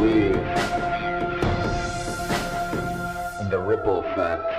believe in the ripple effect.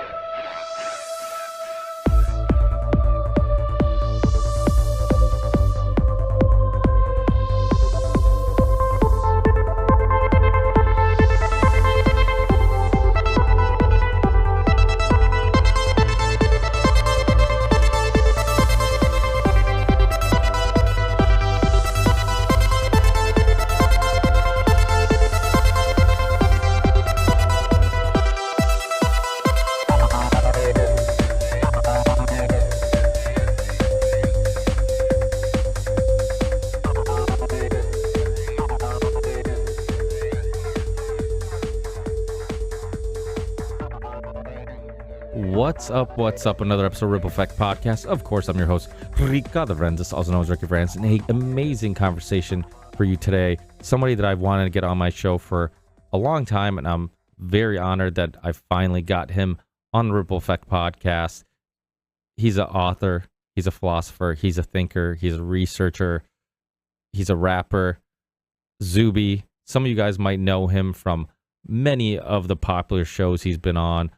What's up? Another episode of Ripple Effect Podcast. Of course, I'm your host, Ricardo Francis, also known as Ricky Francis, and an amazing conversation for you today. Somebody that I've wanted to get on my show for a long time, and I'm very honored that I finally got him on the Ripple Effect Podcast. He's an author, he's a philosopher, he's a thinker, he's a researcher, he's a rapper. ZUBY. Some of you guys might know him from many of the popular shows he's been on.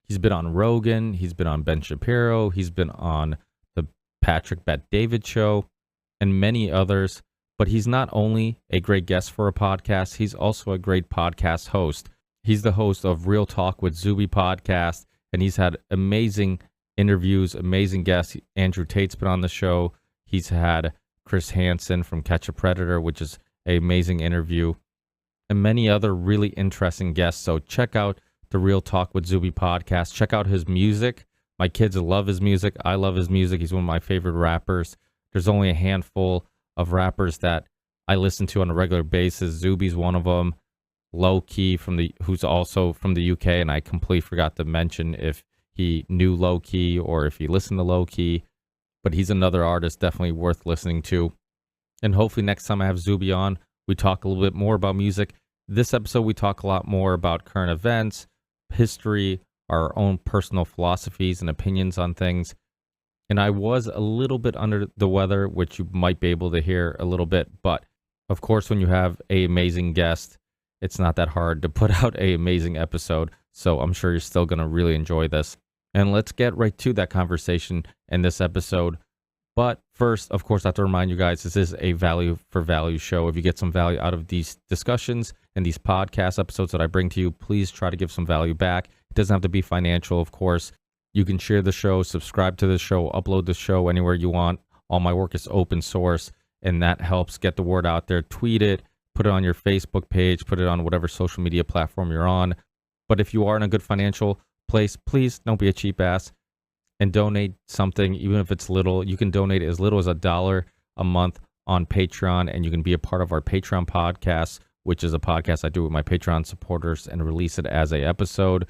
He's been on Rogan, he's been on Ben Shapiro, he's been on the Patrick Bet-David show, and many others. But he's not only a great guest for a podcast, he's also a great podcast host. He's the host of Real Talk with ZUBY podcast, and he's had amazing interviews, amazing guests. Andrew Tate's been on the show. He's had Chris Hansen from Catch a Predator, which is an amazing interview, and many other really interesting guests. So check out the Real Talk with ZUBY podcast. Check out his music. My kids love his music. I love his music. He's one of my favorite rappers. There's only a handful of rappers that I listen to on a regular basis. ZUBY's one of them. Low Key who's also from the UK, and I completely forgot to mention if he knew Low Key or if he listened to Low Key. But he's another artist definitely worth listening to. And hopefully next time I have ZUBY on, we talk a little bit more about music. This episode we talk a lot more about current events, history, our own personal philosophies and opinions on things. And I was a little bit under the weather, which you might be able to hear a little bit. But of course, when you have an amazing guest, it's not that hard to put out an amazing episode. So I'm sure you're still going to really enjoy this. And let's get right to that conversation in this episode. But first, of course, I have to remind you guys, this is a value for value show. If you get some value out of these discussions and these podcast episodes that I bring to you, please try to give some value back. It doesn't have to be financial, of course. You can share the show, subscribe to the show, upload the show anywhere you want. All my work is open source, and that helps get the word out there. Tweet it, put it on your Facebook page, put it on whatever social media platform you're on. But if you are in a good financial place, please don't be a cheap ass and donate something, even if it's little. You can donate as little as $1 a month on Patreon, and you can be a part of our Patreon podcast, which is a podcast I do with my Patreon supporters and release it as an episode.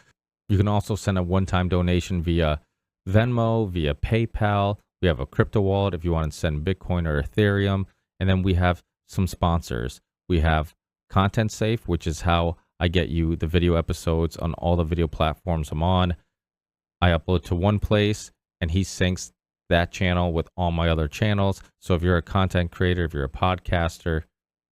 You can also send a one-time donation via Venmo, via PayPal. We have a crypto wallet if you want to send Bitcoin or Ethereum. And then we have some sponsors. We have Content Safe, which is how I get you the video episodes on all the video platforms I'm on. I upload to one place, and he syncs that channel with all my other channels. So if you're a content creator, if you're a podcaster,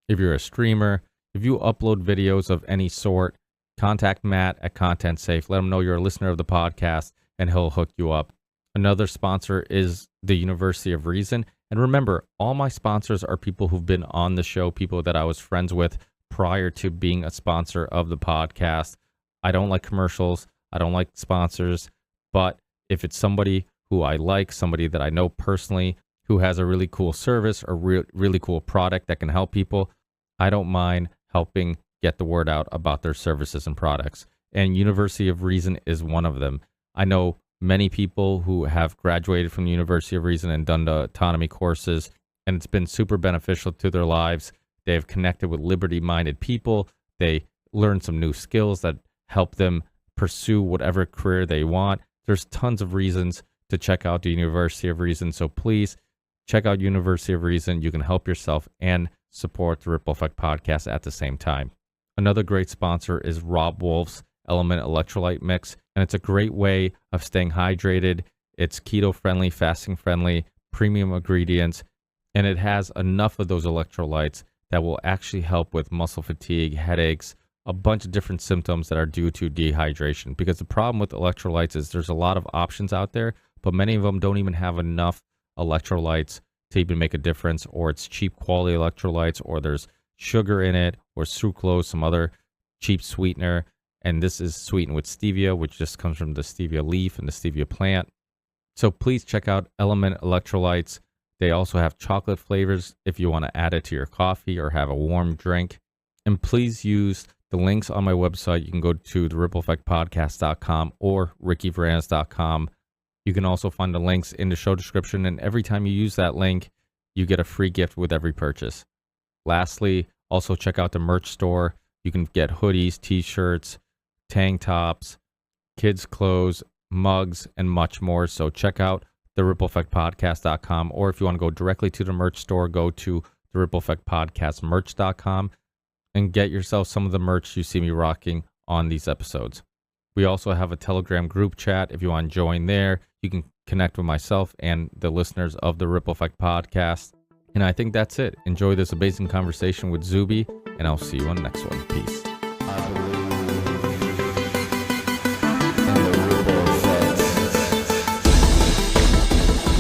if you're a streamer, if you upload videos of any sort, contact Matt at Content Safe. Let him know you're a listener of the podcast, and he'll hook you up. Another sponsor is the University of Reason. And remember, all my sponsors are people who've been on the show, people that I was friends with prior to being a sponsor of the podcast. I don't like commercials. I don't like sponsors. But if it's somebody who I like, somebody that I know personally, who has a really cool service or really cool product that can help people, I don't mind helping get the word out about their services and products. And University of Reason is one of them. I know many people who have graduated from the University of Reason and done the autonomy courses, and it's been super beneficial to their lives. They have connected with liberty-minded people. They learned some new skills that help them pursue whatever career they want. There's tons of reasons to check out the University of Reason. So please check out University of Reason. You can help yourself and support the Ripple Effect podcast at the same time. Another great sponsor is Rob Wolf's Element Electrolyte Mix, and it's a great way of staying hydrated. It's keto-friendly, fasting-friendly, premium ingredients, and it has enough of those electrolytes that will actually help with muscle fatigue, headaches, a bunch of different symptoms that are due to dehydration. Because the problem with electrolytes is there's a lot of options out there, but many of them don't even have enough electrolytes to even make a difference, or it's cheap quality electrolytes, or there's sugar in it, or sucrose, some other cheap sweetener. And this is sweetened with stevia, which just comes from the stevia leaf and the stevia plant. So please check out Element Electrolytes. They also have chocolate flavors if you want to add it to your coffee or have a warm drink. And please use the links on my website. You can go to therippleeffectpodcast.com or rickyvarandas.com. You can also find the links in the show description. And every time you use that link, you get a free gift with every purchase. Lastly, also check out the merch store. You can get hoodies, t-shirts, tank tops, kids' clothes, mugs, and much more. So check out therippleeffectpodcast.com, or if you want to go directly to the merch store, go to the Ripple Effect Podcast merch.com and get yourself some of the merch you see me rocking on these episodes. We also have a Telegram group chat. If you want to join there, you can connect with myself and the listeners of the Ripple Effect Podcast. And I think that's it. Enjoy this amazing conversation with ZUBY, and I'll see you on the next one. Peace.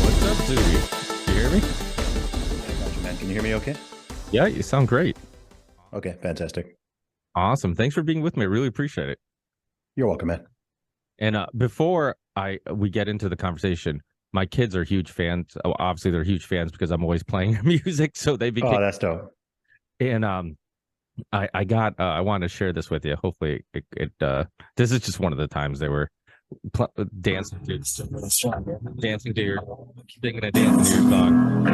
What's up, ZUBY? You hear me? I got you, man. Can you hear me okay? Yeah, you sound great. Okay, fantastic. Awesome. Thanks for being with me. I really appreciate it. You're welcome, man. And before we get into the conversation, my kids are huge fans. Oh, obviously, they're huge fans because I'm always playing their music. So they became. Oh, that's dope. And I wanted to share this with you. Hopefully, this is just one of the times they were dancing to your singing and dancing to your song.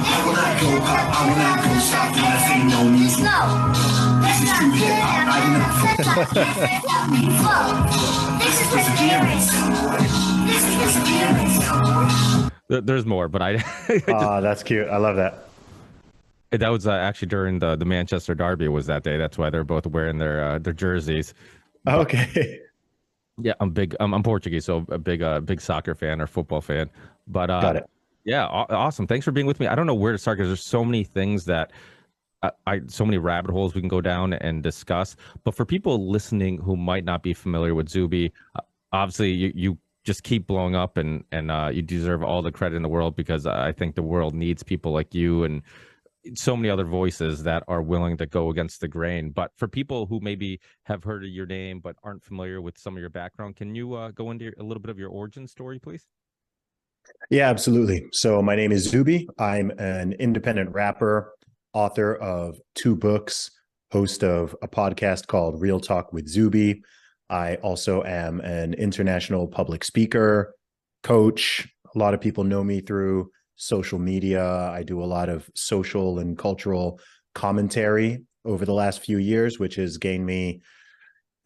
I will not go pop, I will not go stop, this ain't no new flow. This is too hip hop, I do not This is perseverance. This is perseverance. There's more, but That's cute. I love that. That was actually during the Manchester Derby was that day. That's why they're both wearing their jerseys. Okay. Yeah, I'm Portuguese, so a big soccer fan or football fan. But Got it. Yeah, awesome. Thanks for being with me. I don't know where to start because there's so many things that so many rabbit holes we can go down and discuss. But for people listening who might not be familiar with ZUBY, obviously you just keep blowing up, and you deserve all the credit in the world, because I think the world needs people like you and so many other voices that are willing to go against the grain. But for people who maybe have heard of your name but aren't familiar with some of your background, can you go into a little bit of your origin story, please? Yeah, absolutely. So my name is ZUBY. I'm an independent rapper, author of 2 books, host of a podcast called Real Talk with ZUBY. I also am an international public speaker, coach. A lot of people know me through social media. I do a lot of social and cultural commentary over the last few years, which has gained me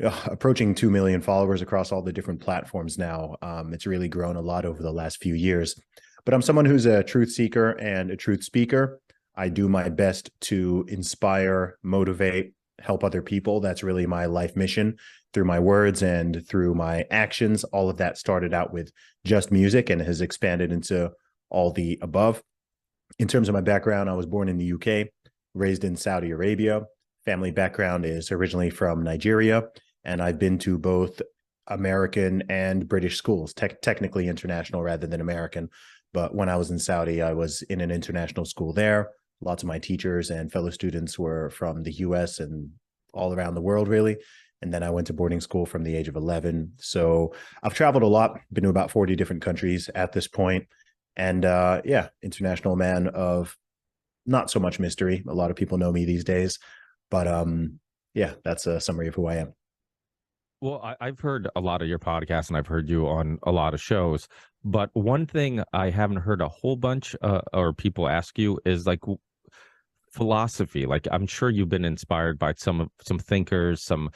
approaching 2 million followers across all the different platforms now. It's really grown a lot over the last few years. But I'm someone who's a truth seeker and a truth speaker. I do my best to inspire, motivate, help other people. That's really my life mission through my words and through my actions. All of that started out with just music and has expanded into all the above. In terms of my background, I was born in the UK, raised in Saudi Arabia. Family background is originally from Nigeria, and I've been to both American and British schools, technically international rather than American. But when I was in Saudi, I was in an international school there. Lots of my teachers and fellow students were from the US and all around the world, really. And then I went to boarding school from the age of 11. So I've traveled a lot, been to about 40 different countries at this point. And yeah, international man of not so much mystery. A lot of people know me these days. But yeah, that's a summary of who I am. Well, I've heard a lot of your podcasts, and I've heard you on a lot of shows. But one thing I haven't heard a whole bunch or people ask you is like philosophy. Like, I'm sure you've been inspired by some thinkers, some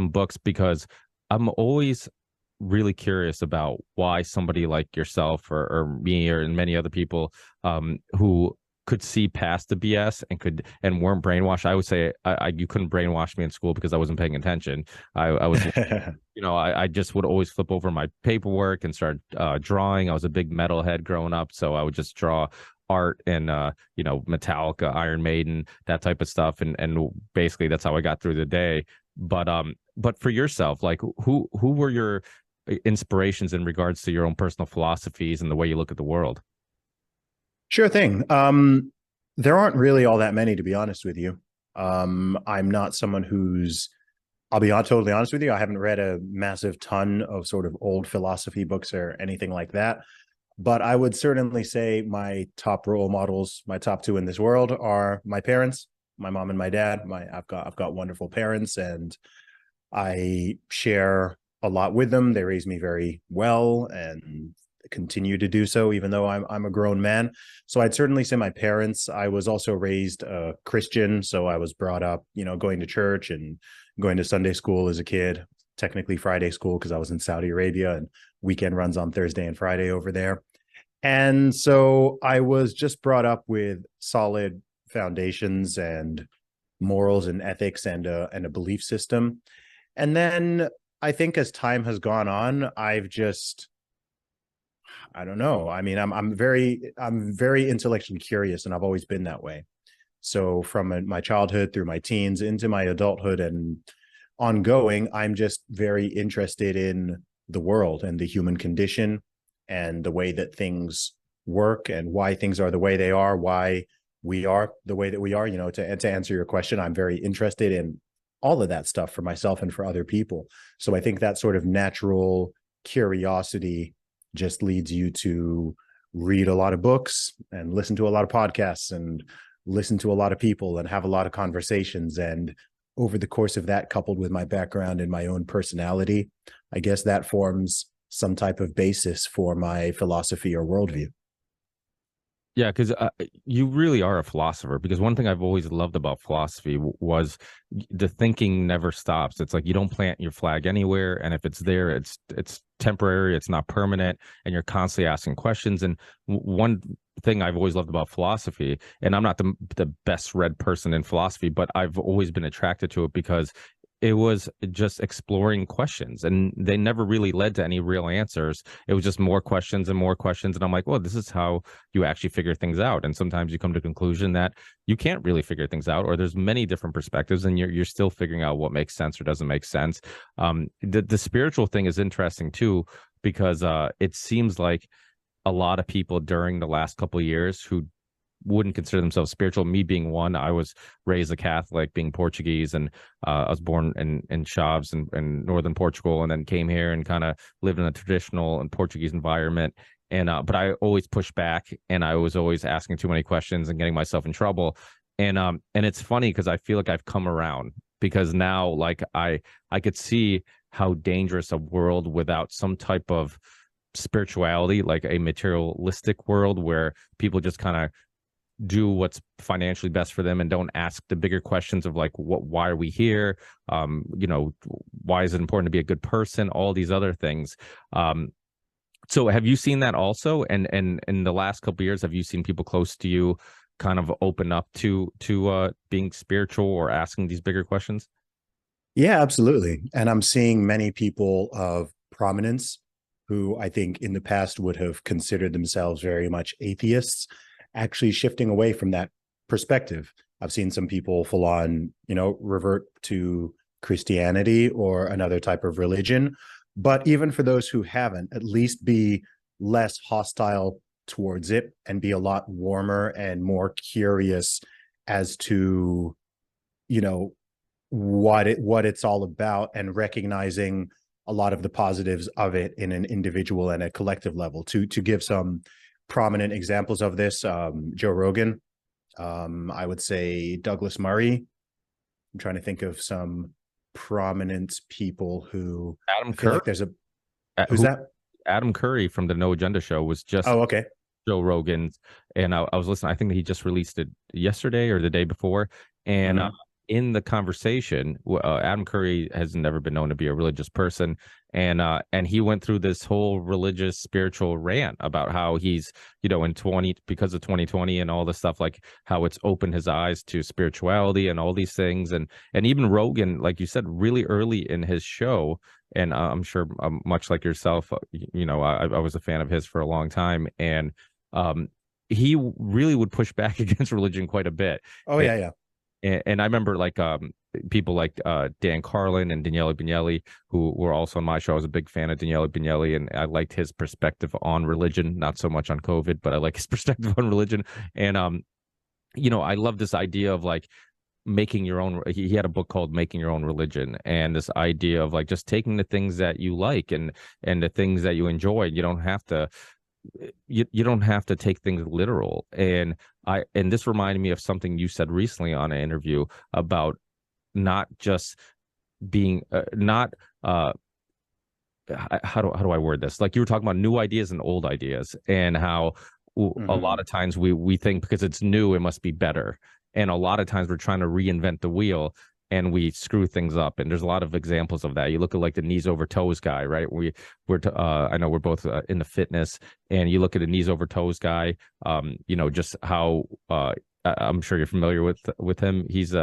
books, because I'm always really curious about why somebody like yourself or me or many other people who could see past the BS and weren't brainwashed. I would say you couldn't brainwash me in school because I wasn't paying attention. I was, I just would always flip over my paperwork and start drawing. I was a big metalhead growing up, so I would just draw art and Metallica, Iron Maiden, that type of stuff, and basically that's how I got through the day. But for yourself, like who were your inspirations in regards to your own personal philosophies and the way you look at the world? Sure thing. There aren't really all that many, to be honest with you. I'm not someone who's, I'll be totally honest with you, I haven't read a massive ton of sort of old philosophy books or anything like that. But I would certainly say my top role models, my top two in this world, are my parents, my mom and my dad. I've got wonderful parents, and I share a lot with them. They raised me very well and continue to do so, even though I'm a grown man. So I'd certainly say my parents. I was also raised a Christian, so I was brought up, going to church and going to Sunday school as a kid, technically Friday school because I was in Saudi Arabia, and weekend runs on Thursday and Friday over there. And so I was just brought up with solid foundations and morals and ethics and a belief system. And then I think as time has gone on, I don't know. I mean, I'm very intellectually curious, and I've always been that way. So from my childhood through my teens into my adulthood and ongoing, I'm just very interested in the world and the human condition and the way that things work and why things are the way they are, why we are the way that we are. To answer your question, I'm very interested in all of that stuff for myself and for other people. So I think that sort of natural curiosity just leads you to read a lot of books and listen to a lot of podcasts and listen to a lot of people and have a lot of conversations. And over the course of that, coupled with my background and my own personality, I guess that forms some type of basis for my philosophy or worldview. Yeah, because you really are a philosopher. Because one thing I've always loved about philosophy was the thinking never stops. It's like you don't plant your flag anywhere, and if it's there, it's temporary. It's not permanent, and you're constantly asking questions. And one thing I've always loved about philosophy, and I'm not the best read person in philosophy, but I've always been attracted to it because it was just exploring questions, and they never really led to any real answers. It was just more questions and more questions. And I'm like, well, this is how you actually figure things out. And sometimes you come to a conclusion that you can't really figure things out, or there's many different perspectives, and you're still figuring out what makes sense or doesn't make sense. The spiritual thing is interesting too, because it seems like a lot of people during the last couple of years who wouldn't consider themselves spiritual, me being one. I was raised a Catholic, being Portuguese, and I was born in Chaves in northern Portugal, and then came here and kind of lived in a traditional and Portuguese environment. And but I always pushed back, and I was always asking too many questions and getting myself in trouble. And it's funny because I feel like I've come around, because now like I could see how dangerous a world without some type of spirituality, like a materialistic world where people just kind of do what's financially best for them and don't ask the bigger questions of like, why are we here? Why is it important to be a good person? All these other things. So have you seen that also? And in the last couple of years, have you seen people close to you kind of open up to being spiritual or asking these bigger questions? Yeah, absolutely. And I'm seeing many people of prominence who I think in the past would have considered themselves very much atheists, actually shifting away from that perspective. I've seen some people full on, revert to Christianity or another type of religion. But even for those who haven't, at least be less hostile towards it and be a lot warmer and more curious as to, what it's all about, and recognizing a lot of the positives of it in an individual and a collective level. To give some prominent examples of this, Joe Rogan, I would say Douglas Murray. I'm trying to think of some prominent people who Adam I feel Curry. like there's a who's that? Adam Curry from the No Agenda Show was just Okay. Joe Rogan's, and I was listening. I think that he just released it yesterday or the day before, and in the conversation, Adam Curry has never been known to be a religious person, and he went through this whole religious spiritual rant about how he's because of 2020 and all this stuff, like how it's opened his eyes to spirituality and all these things. And even Rogan, like you said, really early in his show, and I'm sure much like yourself, I was a fan of his for a long time, and he really would push back against religion quite a bit. Oh yeah, yeah. And I remember like people like Dan Carlin and Daniele Bignelli, who were also on my show. I was a big fan of Daniele Bignelli, and I liked his perspective on religion, not so much on COVID, but I like his perspective on religion. And I love this idea of like making your own. He had a book called Making Your Own Religion, and this idea of like just taking the things that you like and the things that you enjoy. You don't have to you don't have to take things literal. And this reminded me of something you said recently on an interview about not just being not how do I word this? Like you were talking about new ideas and old ideas, and how a lot of times we think because it's new it must be better, and a lot of times we're trying to reinvent the wheel and we screw things up. And there's a lot of examples of that. You look at like the knees over toes guy, right? I know we're both in the fitness, and you look at a knees over toes guy. Just how I'm sure you're familiar with him. He's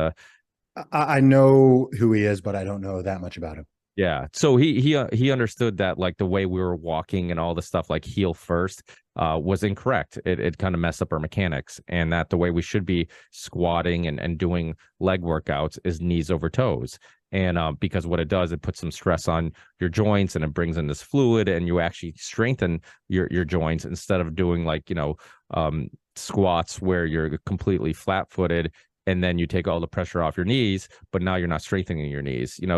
I know who he is, but I don't know that much about him. Yeah. So he understood that like the way we were walking and all the stuff like heel first was incorrect. It kind of messed up our mechanics, and that the way we should be squatting and doing leg workouts is knees over toes. And because what it does, it puts some stress on your joints and it brings in this fluid, and you actually strengthen your joints instead of doing like, squats where you're completely flat footed and then you take all the pressure off your knees, but now you're not strengthening your knees, and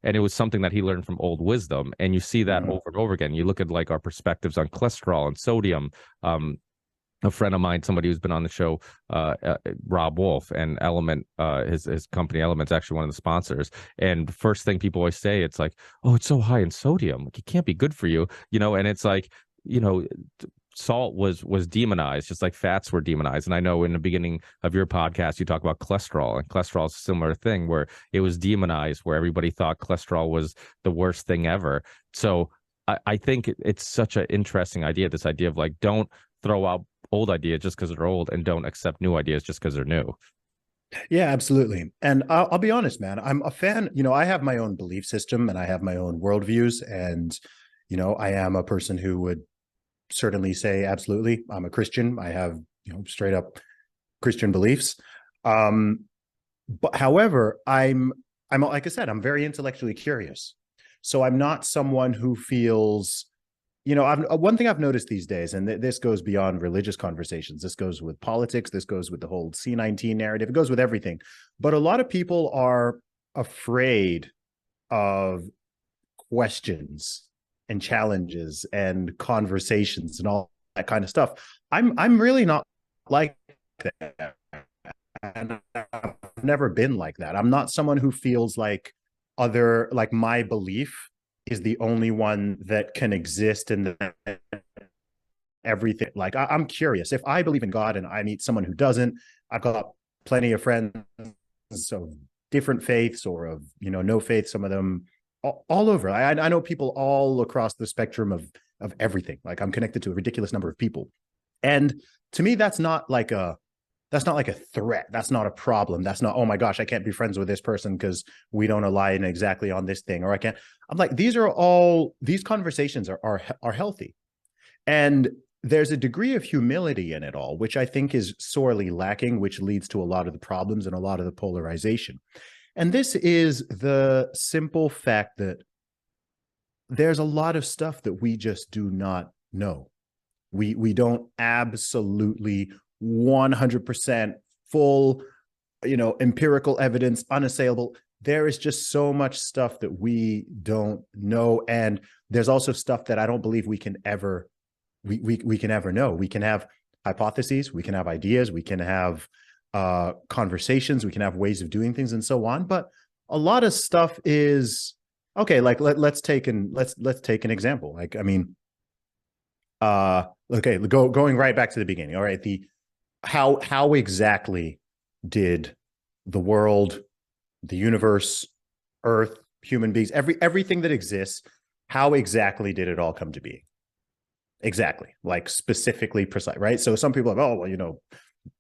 it was something that he learned from old wisdom. And you see that over and over again. You look at like our perspectives on cholesterol and sodium. A friend of mine, somebody who's been on the show, Rob Wolf, and Element, his company Element's actually one of the sponsors. And first thing people always say, it's like, oh, it's so high in sodium, like it can't be good for you, and it's like, salt was demonized, just like fats were demonized. And I know in the beginning of your podcast, you talk about cholesterol, and cholesterol is a similar thing where it was demonized, where everybody thought cholesterol was the worst thing ever. So I think it's such an interesting idea, this idea of like, don't throw out old ideas just because they're old, and don't accept new ideas just because they're new. Yeah, absolutely. And I'll be honest, man, I'm a fan. I have my own belief system and I have my own worldviews. And, I am a person who would certainly say, absolutely, I'm a Christian. I have, straight up Christian beliefs. But however, I'm like I said, I'm very intellectually curious. So I'm not someone who feels, one thing I've noticed these days, and this goes beyond religious conversations, this goes with politics, this goes with the whole C-19 narrative, it goes with everything. But a lot of people are afraid of questions and challenges and conversations and all that kind of stuff. I'm really not like that. And I've never been like that. I'm not someone who feels like my belief is the only one that can exist in everything. Like I'm curious. If I believe in God and I meet someone who doesn't, I've got plenty of friends of different faiths or of, no faith, some of them all over. I know people all across the spectrum of everything. Like I'm connected to a ridiculous number of people. And to me, that's not like a threat. That's not a problem. That's not, oh my gosh, I can't be friends with this person because we don't align exactly on this thing, or I'm like, these conversations are healthy. And there's a degree of humility in it all, which I think is sorely lacking, which leads to a lot of the problems and a lot of the polarization. And this is the simple fact that there's a lot of stuff that we just do not know. We don't absolutely 100% full, empirical evidence, unassailable. There is just so much stuff that we don't know. And there's also stuff that I don't believe we can ever know. We can have hypotheses, we can have ideas, we can have conversations, we can have ways of doing things and so on. But a lot of stuff is okay. Like let's take an example. Like, I mean, okay, going right back to the beginning. All right. How exactly did the world, the universe, Earth, human beings, everything that exists, how exactly did it all come to be? Exactly. Like specifically precise, right? So some people are, oh, well,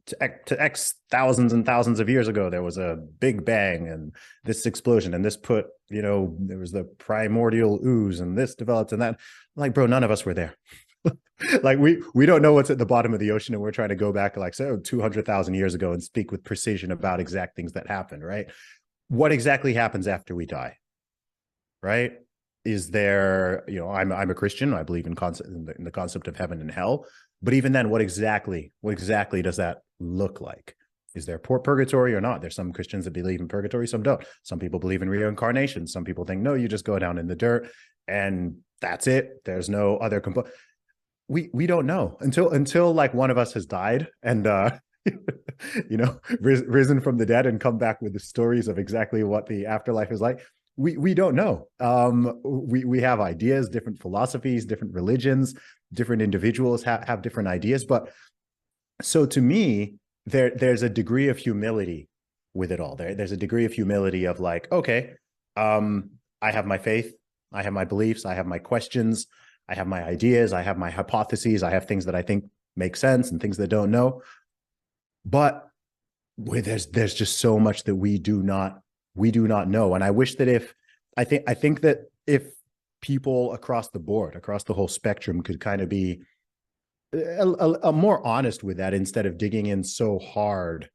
to X thousands and thousands of years ago, there was a big bang and this explosion, and this put, there was the primordial ooze and this developed and that. Like, bro, none of us were there. Like we don't know what's at the bottom of the ocean, and we're trying to go back like, say, 200,000 years ago and speak with precision about exact things that happened, right? What exactly happens after we die, right? Is there, I'm a Christian. I believe in the concept of heaven and hell. But even then, what exactly does that look like? Is there purgatory or not? There's some Christians that believe in purgatory, some don't. Some people believe in reincarnation. Some people think, no, you just go down in the dirt and that's it. There's no other component. We don't know until like one of us has died and risen from the dead and come back with the stories of exactly what the afterlife is like. We don't know. We have ideas, different philosophies, different religions, different individuals have different ideas. But so to me, there's a degree of humility with it all. There's a degree of humility of like, okay, I have my faith, I have my beliefs, I have my questions, I have my ideas, I have my hypotheses, I have things that I think make sense and things that don't know. But there's just so much that we do not know. And I wish that I think that if people across the board, across the whole spectrum could kind of be a more honest with that, instead of digging in so hard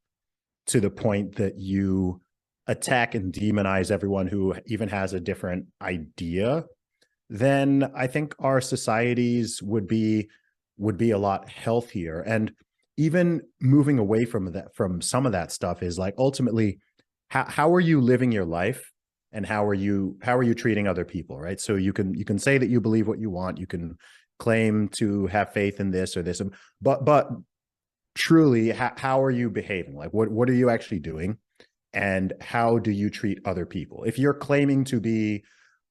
to the point that you attack and demonize everyone who even has a different idea, then I think our societies would be a lot healthier. And even moving away from some of that stuff is like, ultimately, how are you living your life, and how are you treating other people, right? So you can say that you believe what you want, you can claim to have faith in this or this, but truly, how are you behaving? Like, what are you actually doing, and how do you treat other people? If you're claiming to be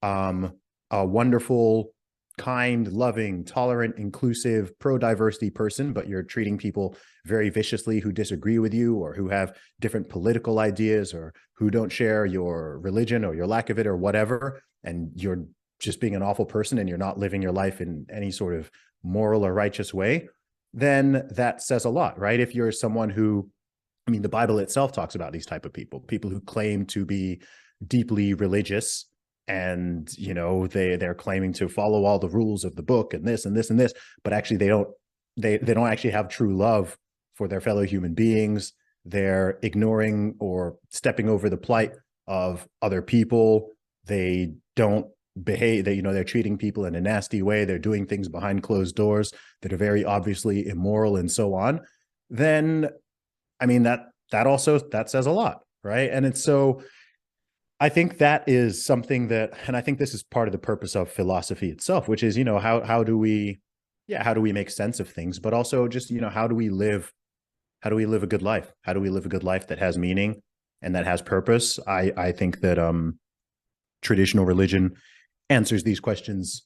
a wonderful, kind, loving, tolerant, inclusive, pro-diversity person, but you're treating people very viciously who disagree with you, or who have different political ideas, or who don't share your religion or your lack of it or whatever, and you're just being an awful person and you're not living your life in any sort of moral or righteous way, then that says a lot, right? If you're someone who, I mean, the Bible itself talks about these type of people who claim to be deeply religious, and they're claiming to follow all the rules of the book and this and this and this, but actually they don't actually have true love for their fellow human beings. They're ignoring or stepping over the plight of other people. They don't behave, they're treating people in a nasty way. They're doing things behind closed doors that are very obviously immoral and so on. Then, I mean, that says a lot, right? And it's so, I think that is something that, and I think this is part of the purpose of philosophy itself, which is, how do we make sense of things, but also just, how do we live a good life? How do we live a good life that has meaning and that has purpose? I think that traditional religion answers these questions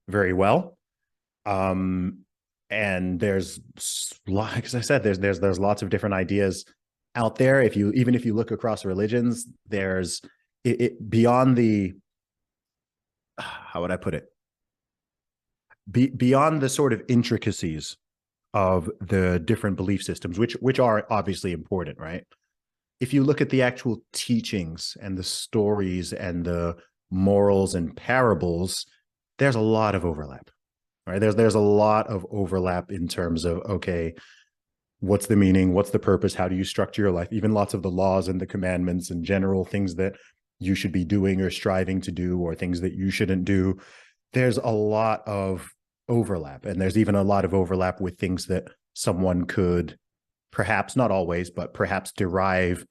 very well. And there's, like as I said, there's lots of different ideas out there. Even if you look across religions, there's it beyond the, how would I put it? Beyond the sort of intricacies of the different belief systems, which are obviously important, right? If you look at the actual teachings and the stories and the morals and parables, there's a lot of overlap, right? There's a lot of overlap in terms of, okay, what's the meaning? What's the purpose? How do you structure your life? Even lots of the laws and the commandments and general things that you should be doing or striving to do, or things that you shouldn't do. There's a lot of overlap. And there's even a lot of overlap with things that someone could perhaps, not always, but perhaps derive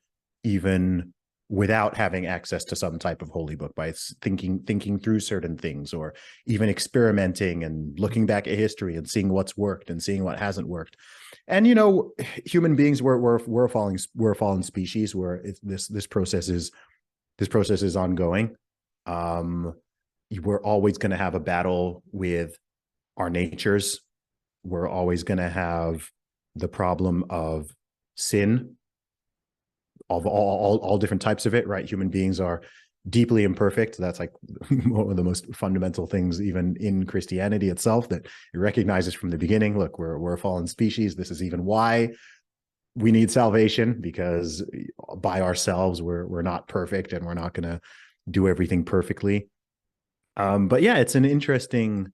even without having access to some type of holy book, by thinking through certain things, or even experimenting and looking back at history and seeing what's worked and seeing what hasn't worked. And human beings, we're a fallen species, where this process is ongoing. We're always going to have a battle with our natures. We're always going to have the problem of sin, of all different types of it, right? Human beings are deeply imperfect. That's like one of the most fundamental things, even in Christianity itself, that it recognizes from the beginning. Look, we're a fallen species. This is even why we need salvation, because by ourselves we're not perfect, and we're not going to do everything perfectly. But yeah, it's an interesting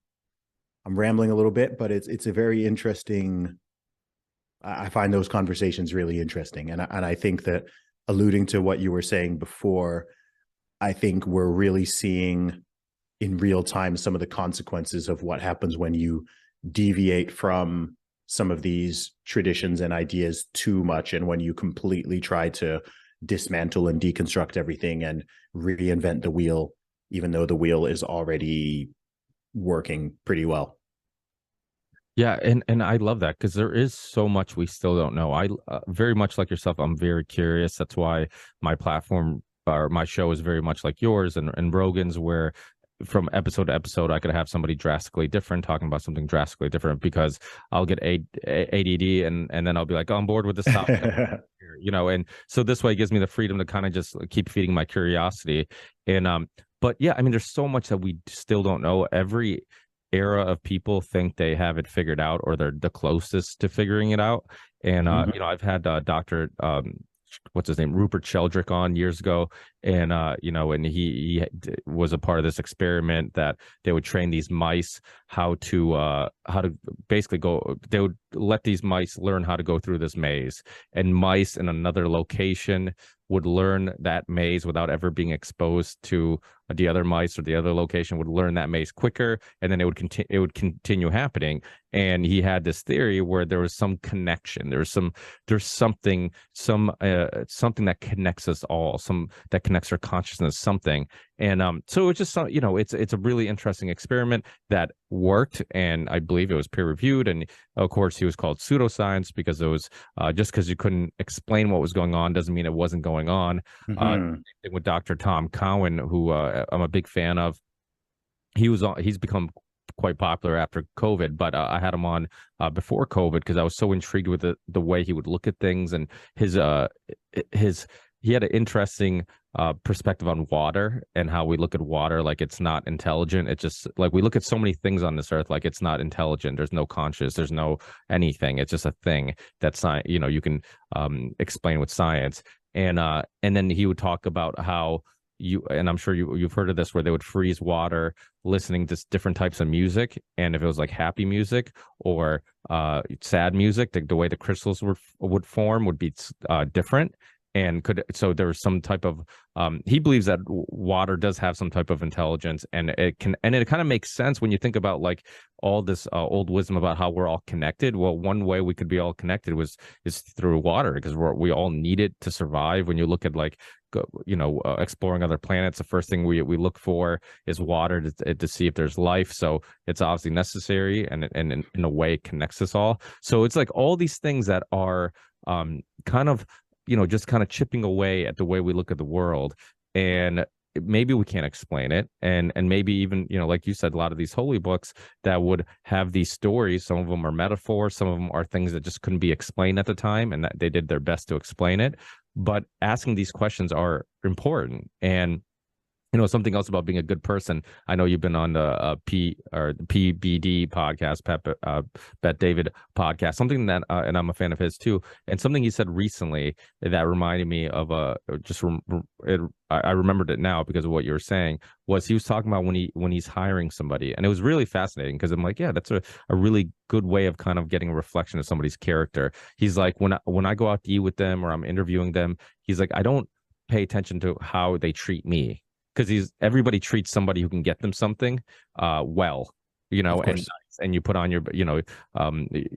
I'm rambling a little bit, but it's a very interesting. I find those conversations really interesting, and I think that, alluding to what you were saying before, I think we're really seeing in real time some of the consequences of what happens when you deviate from some of these traditions and ideas too much, and when you completely try to dismantle and deconstruct everything and reinvent the wheel, even though the wheel is already working pretty well. Yeah, and I love that because there is so much we still don't know. I very much like yourself, I'm very curious. That's why my platform or my show is very much like yours and Rogan's, where from episode to episode I could have somebody drastically different talking about something drastically different, because I'll get ADD and then I'll be like on board with this topic, you know. And so this way it gives me the freedom to kind of just keep feeding my curiosity. And but yeah, I mean, there's so much that we still don't know. Every era of people think they have it figured out, or they're the closest to figuring it out. And you know, I've had Dr. What's his name, Rupert Sheldrake, on years ago, and you know, and he was a part of this experiment that they would train these mice how to basically go. They would let these mice learn how to go through this maze, and mice in another location would learn that maze without ever being exposed to the other mice, or the other location would learn that maze quicker, and then it would continue happening. And he had this theory where there was some connection, there's something that connects us all, that connects our consciousness, something. And so it's just, you know, it's a really interesting experiment that worked, and I believe it was peer reviewed. And of course, he was called pseudoscience because it was just because you couldn't explain what was going on doesn't mean it wasn't going on. Same thing with Dr. Tom Cowan, who I'm a big fan of. He's become quite popular after COVID, but I had him on before COVID because I was so intrigued with the way he would look at things, and he had an interesting perspective on water, and how we look at water like it's not intelligent. It's just like we look at so many things on this earth like it's not intelligent. There's no conscious, there's no anything. It's just a thing that's not, you know, you can explain with science. And then he would talk about how and I'm sure you've heard of this, where they would freeze water listening to different types of music, and if it was like happy music or sad music, the way the crystals would form would be different. And so there was some type of he believes that water does have some type of intelligence, and it kind of makes sense when you think about like all this old wisdom about how we're all connected. Well, one way we could be all connected is through water, because we all need it to survive. When you look at like you know, exploring other planets, the first thing we look for is water to see if there's life. So it's obviously necessary, and in a way it connects us all. So it's like all these things that are kind of, you know, just kind of chipping away at the way we look at the world. And maybe we can't explain it, and maybe even, you know, like you said, a lot of these holy books that would have these stories, some of them are metaphors, some of them are things that just couldn't be explained at the time, and that they did their best to explain it. But asking these questions are important. And you know, something else about being a good person. I know you've been on the PBD podcast, Bet David podcast, something that, and I'm a fan of his too. And something he said recently that reminded me of I remembered it now because of what you were saying, was he was talking about when he's hiring somebody. And it was really fascinating because I'm like, yeah, that's a really good way of kind of getting a reflection of somebody's character. He's like, when I go out to eat with them or I'm interviewing them, he's like, I don't pay attention to how they treat me, because everybody treats somebody who can get them something well, you know, and you put on your, you know,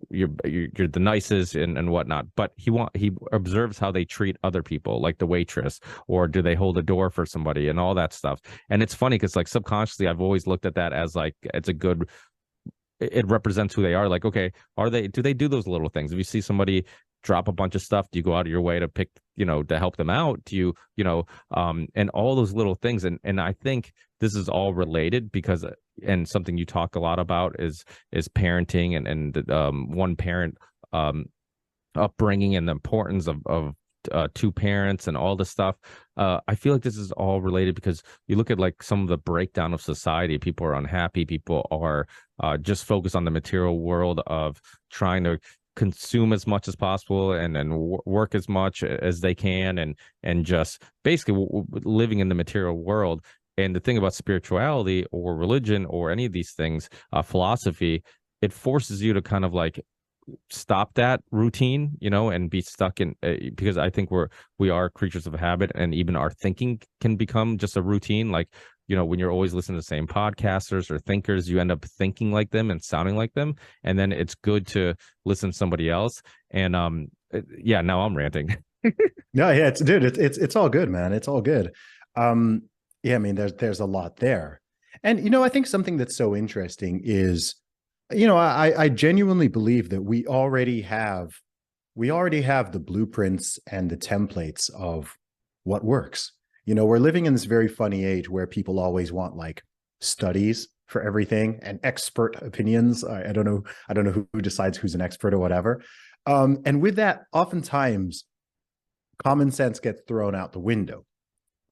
you're the nicest and whatnot. But he observes how they treat other people, like the waitress, or do they hold a door for somebody and all that stuff. And it's funny because like subconsciously I've always looked at that as like it represents who they are. Like, okay, do they do those little things? If you see somebody drop a bunch of stuff, do you go out of your way to pick, you know, to help them out? Do you, you know, and all those little things. And I think this is all related because, and something you talk a lot about is parenting and one parent upbringing and the importance of two parents and all this stuff. I feel like this is all related because you look at like some of the breakdown of society. People are unhappy. People are just focused on the material world of trying to consume as much as possible and work as much as they can and just basically living in the material world. And the thing about spirituality or religion or any of these things, philosophy, it forces you to kind of like stop that routine, and be stuck in, because I think we are creatures of habit, and even our thinking can become just a routine. Like, when you're always listening to the same podcasters or thinkers, you end up thinking like them and sounding like them. And then it's good to listen to somebody else. And yeah, now I'm ranting. No, yeah, it's all good, man. It's all good. Yeah, I mean, there's a lot there. And, I think something that's so interesting is, I genuinely believe that we already have the blueprints and the templates of what works. We're living in this very funny age where people always want like studies for everything and expert opinions. I don't know who decides who's an expert or whatever. And with that, oftentimes common sense gets thrown out the window,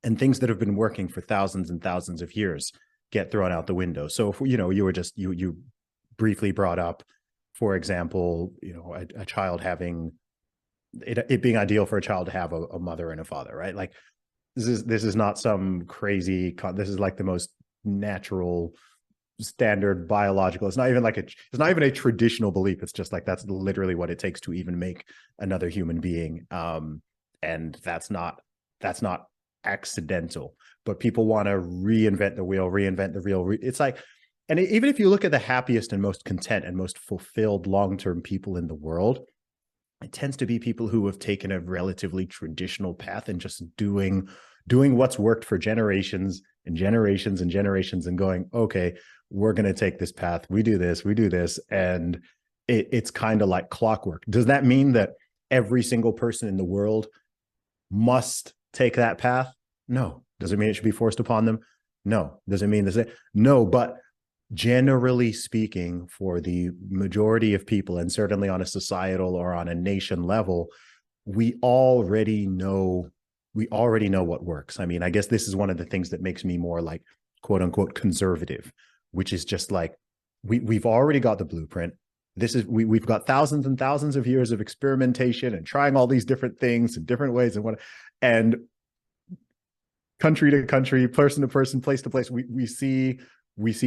and things that have been working for thousands and thousands of years get thrown out the window. So if you briefly brought up, for example, a child having it being ideal for a child to have a mother and a father, right? Like this is not some crazy, this is like the most natural, standard biological. It's not even a traditional belief. It's just like, that's literally what it takes to even make another human being. And that's not accidental, but people want to reinvent the wheel. It's like, and even if you look at the happiest and most content and most fulfilled long-term people in the world, it tends to be people who have taken a relatively traditional path and just doing what's worked for generations and generations and generations, and going, okay, we're going to take this path. We do this. And it's kind of like clockwork. Does that mean that every single person in the world must take that path? No. Does it mean it should be forced upon them? No. Does it mean this? No, but generally speaking, for the majority of people, and certainly on a societal or on a nation level, we already know what works. I mean, I guess this is one of the things that makes me more like, quote unquote, conservative, which is just like, we've already got the blueprint. We've got thousands and thousands of years of experimentation and trying all these different things in different ways, and country to country, person to person, place to place, we see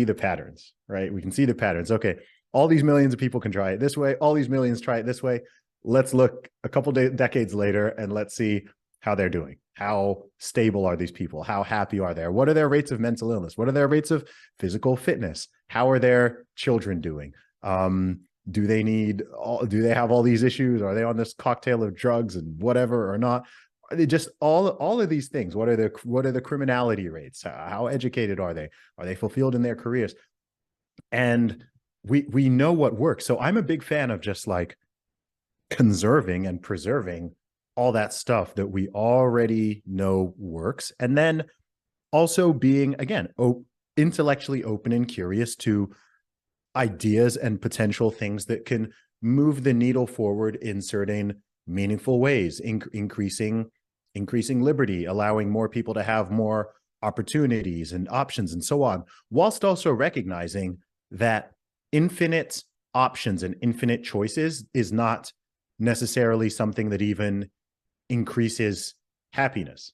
the patterns, right? We can see the patterns. Okay, all these millions of people can try it this way. All these millions try it this way. Let's look a couple decades later and let's see how they're doing. How stable are these people? How happy are they? What are their rates of mental illness? What are their rates of physical fitness? How are their children doing? Do they have all these issues? Are they on this cocktail of drugs and whatever or not? Are they just all of these things? What are the criminality rates? How educated are they? Are they fulfilled in their careers? And we know what works. So I'm a big fan of just like conserving and preserving all that stuff that we already know works. And then also being, again, intellectually open and curious to ideas and potential things that can move the needle forward in certain meaningful ways, increasing liberty, allowing more people to have more opportunities and options and so on, whilst also recognizing that infinite options and infinite choices is not necessarily something that even increases happiness,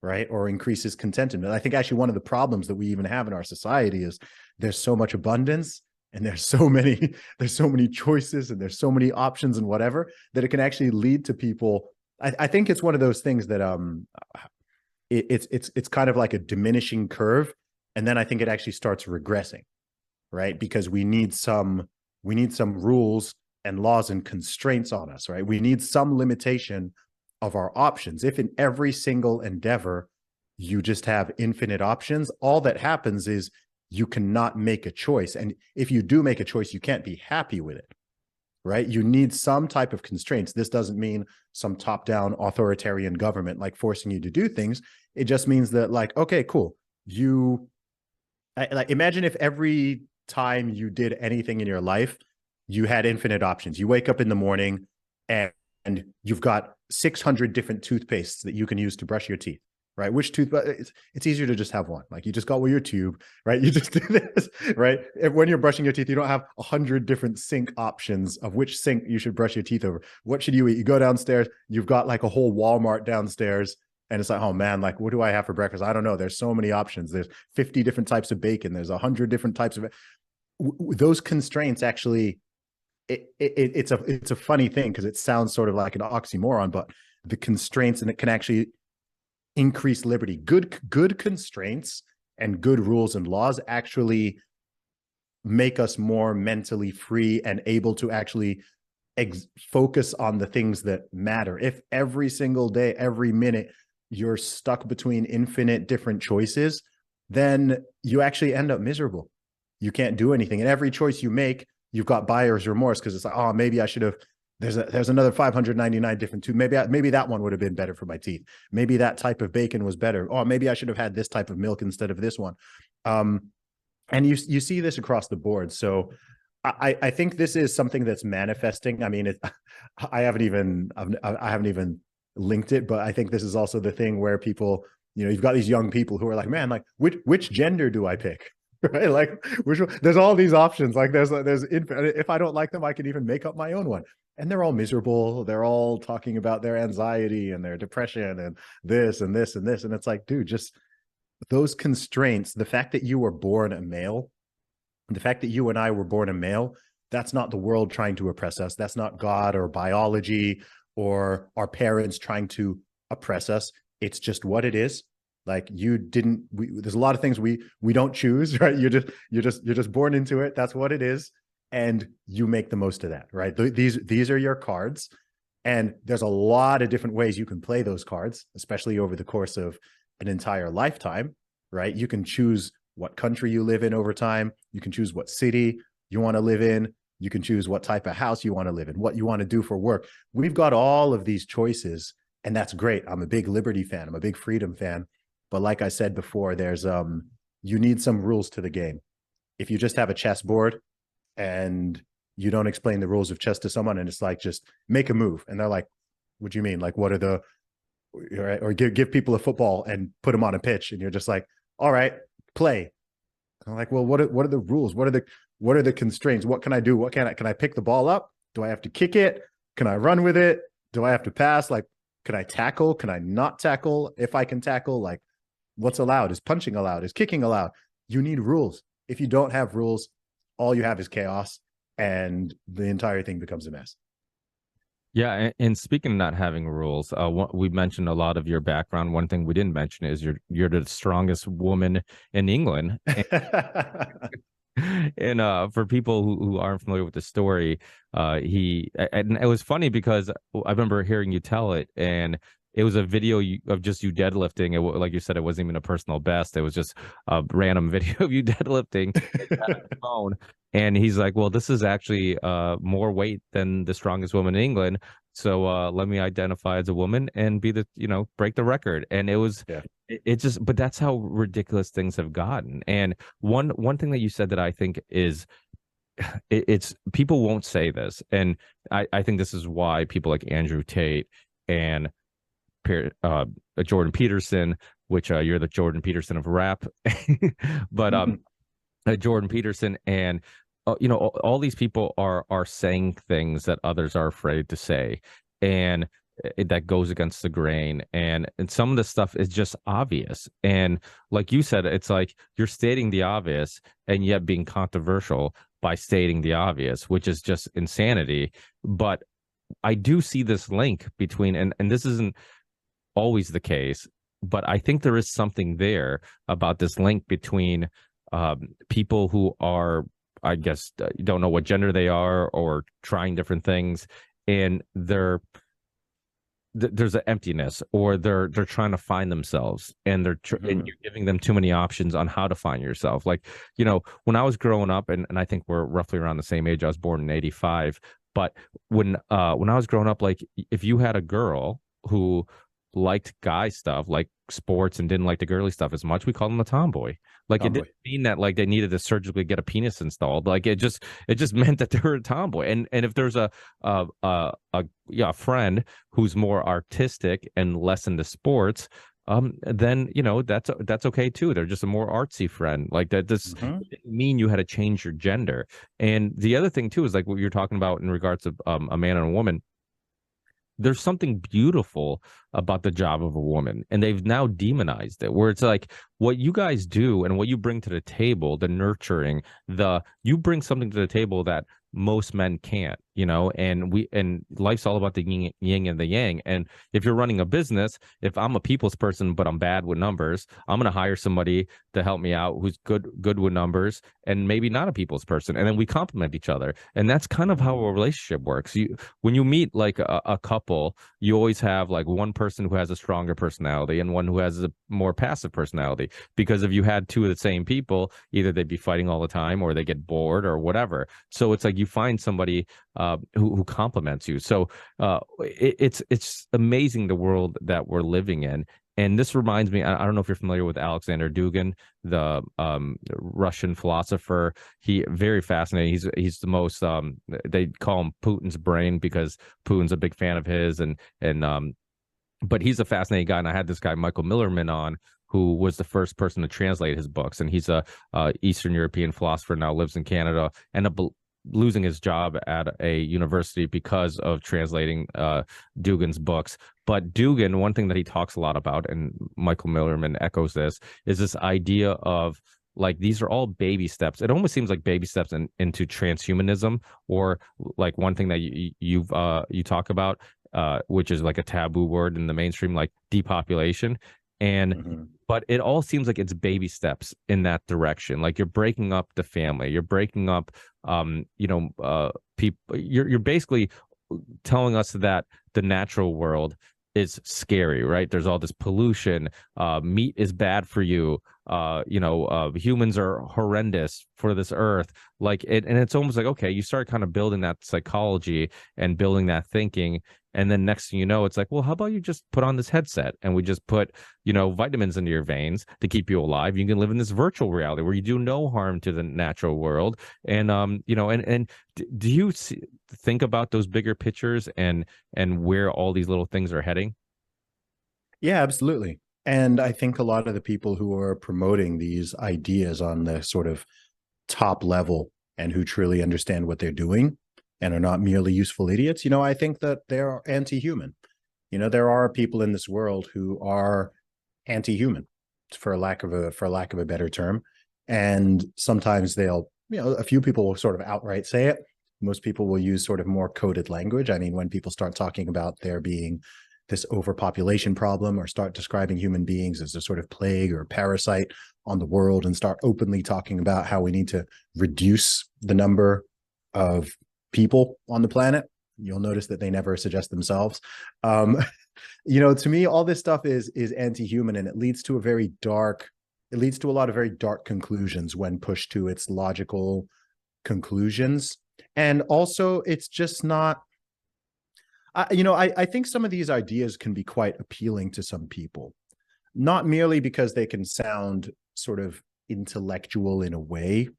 right? Or increases contentment. I think actually one of the problems that we even have in our society is there's so much abundance, and there's so many choices, and there's so many options and whatever, that it can actually lead to people. I think it's one of those things that it's kind of like a diminishing curve, and then I think it actually starts regressing, right? Because we need some rules and laws and constraints on us, right? We need some limitation of our options. If in every single endeavor you just have infinite options, all that happens is you cannot make a choice. And if you do make a choice, you can't be happy with it, right? You need some type of constraints. This doesn't mean some top-down authoritarian government like forcing you to do things. It just means that, like, okay, cool. Like, imagine if every time you did anything in your life, you had infinite options. You wake up in the morning and you've got 600 different toothpastes that you can use to brush your teeth, right? Which toothpaste? It's easier to just have one. Like, you just got with your tube, right? You just do this, right? When you're brushing your teeth, you don't have 100 different sink options of which sink you should brush your teeth over. What should you eat? You go downstairs, you've got like a whole Walmart downstairs And it's like, oh man, like, what do I have for breakfast? I don't know. There's so many options. There's 50 different types of bacon. There's 100 different types of those constraints. Actually, it's a funny thing because it sounds sort of like an oxymoron, but the constraints, and it can actually increase liberty. Good constraints and good rules and laws actually make us more mentally free and able to actually focus on the things that matter. If every single day, every minute, you're stuck between infinite different choices, then you actually end up miserable. You can't do anything. And every choice you make, you've got buyer's remorse because it's like, oh, maybe I should have, there's another 599 different too. Maybe that one would have been better for my teeth. Maybe that type of bacon was better. Oh, maybe I should have had this type of milk instead of this one. And you see this across the board. So I think this is something that's manifesting. I mean, I haven't even linked it, but I think this is also the thing where people, you've got these young people who are like, man, like which gender do I pick? Right? Like there's all these options. Like if I don't like them, I can even make up my own one. And they're all miserable. They're all talking about their anxiety and their depression and this and this and this. And it's like, dude, just those constraints, the fact that you were born a male, the fact that you and I were born a male, that's not the world trying to oppress us. That's not God or biology or our parents trying to oppress us. It's just what it is. Like there's a lot of things we don't choose, right? You're just born into it. That's what it is. And you make the most of that, right? These are your cards. And there's a lot of different ways you can play those cards, especially over the course of an entire lifetime, right? You can choose what country you live in over time. You can choose what city you want to live in. You can choose what type of house you want to live in, what you want to do for work. We've got all of these choices, and that's great. I'm a big liberty fan. I'm a big freedom fan. But like I said before, there's you need some rules to the game. If you just have a chessboard and you don't explain the rules of chess to someone, and it's like, just make a move, and they're like, what do you mean? Like, what are the, or give people a football and put them on a pitch, and you're just like, all right, play. And I'm like, well, what are the rules? What are the constraints? What can I do? What can I pick the ball up? Do I have to kick it? Can I run with it? Do I have to pass? Like, can I tackle? Can I not tackle? If I can tackle, like, what's allowed? Is punching allowed? Is kicking allowed? You need rules. If you don't have rules, all you have is chaos, and the entire thing becomes a mess. Yeah, and speaking of not having rules, we mentioned a lot of your background. One thing we didn't mention is you're the strongest woman in England. And for people who aren't familiar with the story, and it was funny because I remember hearing you tell it, and it was a video of just you deadlifting. Like you said, it wasn't even a personal best. It was just a random video of you deadlifting on your phone. And he's like, well, this is actually more weight than the strongest woman in England. So let me identify as a woman and be break the record. And it was, it just, but that's how ridiculous things have gotten. And one thing that you said that I think is, it's people won't say this. And I think this is why people like Andrew Tate and Jordan Peterson, which you're the Jordan Peterson of rap, but Jordan Peterson and all these people are saying things that others are afraid to say, and that goes against the grain, and some of the stuff is just obvious. And like you said, it's like you're stating the obvious and yet being controversial by stating the obvious, which is just insanity. But I do see this link between, and this isn't always the case, but I think there is something there about this link between people who are, I guess, don't know what gender they are or trying different things, and there's an emptiness, or they're trying to find themselves, and and you're giving them too many options on how to find yourself. Like, when I was growing up, and I think we're roughly around the same age. I was born in '85, but when I was growing up, like, if you had a girl who liked guy stuff like sports and didn't like the girly stuff as much, we called them a tomboy. Like, it didn't mean that like they needed to surgically get a penis installed. Like, it just meant that they were a tomboy. And if there's a friend who's more artistic and less into sports, then that's okay too. They're just a more artsy friend. Like, that doesn't mean you had to change your gender. And the other thing too is like what you're talking about in regards to a man and a woman. there's something beautiful about the job of a woman, and they've now demonized it, where it's like what you guys do and what you bring to the table, the nurturing, you bring something to the table that most men can't, and life's all about the yin and the yang. And if you're running a business, if I'm a people's person but I'm bad with numbers, I'm going to hire somebody to help me out who's good with numbers and maybe not a people's person, and then we complement each other. And that's kind of how a relationship works. When you meet like a couple, you always have like one person who has a stronger personality and one who has a more passive personality, because if you had two of the same people, either they'd be fighting all the time or they get bored or whatever. So it's like you find somebody who complements you. So it's amazing the world that we're living in. And this reminds me, I don't know if you're familiar with Alexander Dugin, the Russian philosopher. He very fascinating. He's the most they call him Putin's brain, because Putin's a big fan of his, and but he's a fascinating guy. And I had this guy Michael Millerman on, who was the first person to translate his books, and he's a Eastern European philosopher, now lives in Canada, and losing his job at a university because of translating Dugin's books. But Dugin, one thing that he talks a lot about, and Michael Millerman echoes this, is this idea of like these are all baby steps. It almost seems like baby steps into transhumanism, or like one thing that you talk about, which is like a taboo word in the mainstream, like depopulation. And but it all seems like it's baby steps in that direction. Like you're breaking up the family, you're breaking up people. You're basically telling us that the natural world is scary, right? There's all this pollution, meat is bad for you, humans are horrendous for this earth, like it. And it's almost like, okay, you start kind of building that psychology and building that thinking, and then next thing you know, it's like, well, how about you just put on this headset and we just put vitamins into your veins to keep you alive. You can live in this virtual reality where you do no harm to the natural world. And do you think about those bigger pictures and where all these little things are heading? Yeah, absolutely. And I think a lot of the people who are promoting these ideas on the sort of top level and who truly understand what they're doing and are not merely useful idiots, I think that they're anti-human. There are people in this world who are anti-human, for lack of a better term. And sometimes they'll, a few people will sort of outright say it. Most people will use sort of more coded language. I mean, when people start talking about there being this overpopulation problem, or start describing human beings as a sort of plague or parasite on the world, and start openly talking about how we need to reduce the number of people on the planet, you'll notice that they never suggest themselves. To me, all this stuff is anti-human, and it leads to a lot of very dark conclusions when pushed to its logical conclusions. And also, it's just not, I think some of these ideas can be quite appealing to some people, not merely because they can sound sort of intellectual in a way,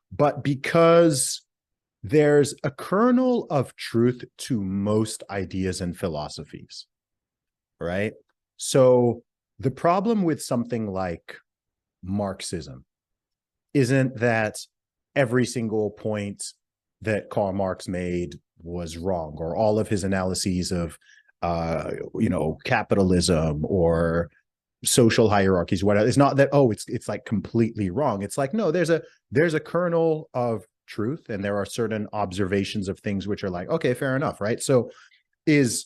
but because there's a kernel of truth to most ideas and philosophies, right? So the problem with something like Marxism isn't that every single point that Karl Marx made was wrong, or all of his analyses of capitalism or social hierarchies, whatever. It's not that, it's like completely wrong. It's like, no, there's a kernel of truth, and there are certain observations of things which are like, okay, fair enough, right? So is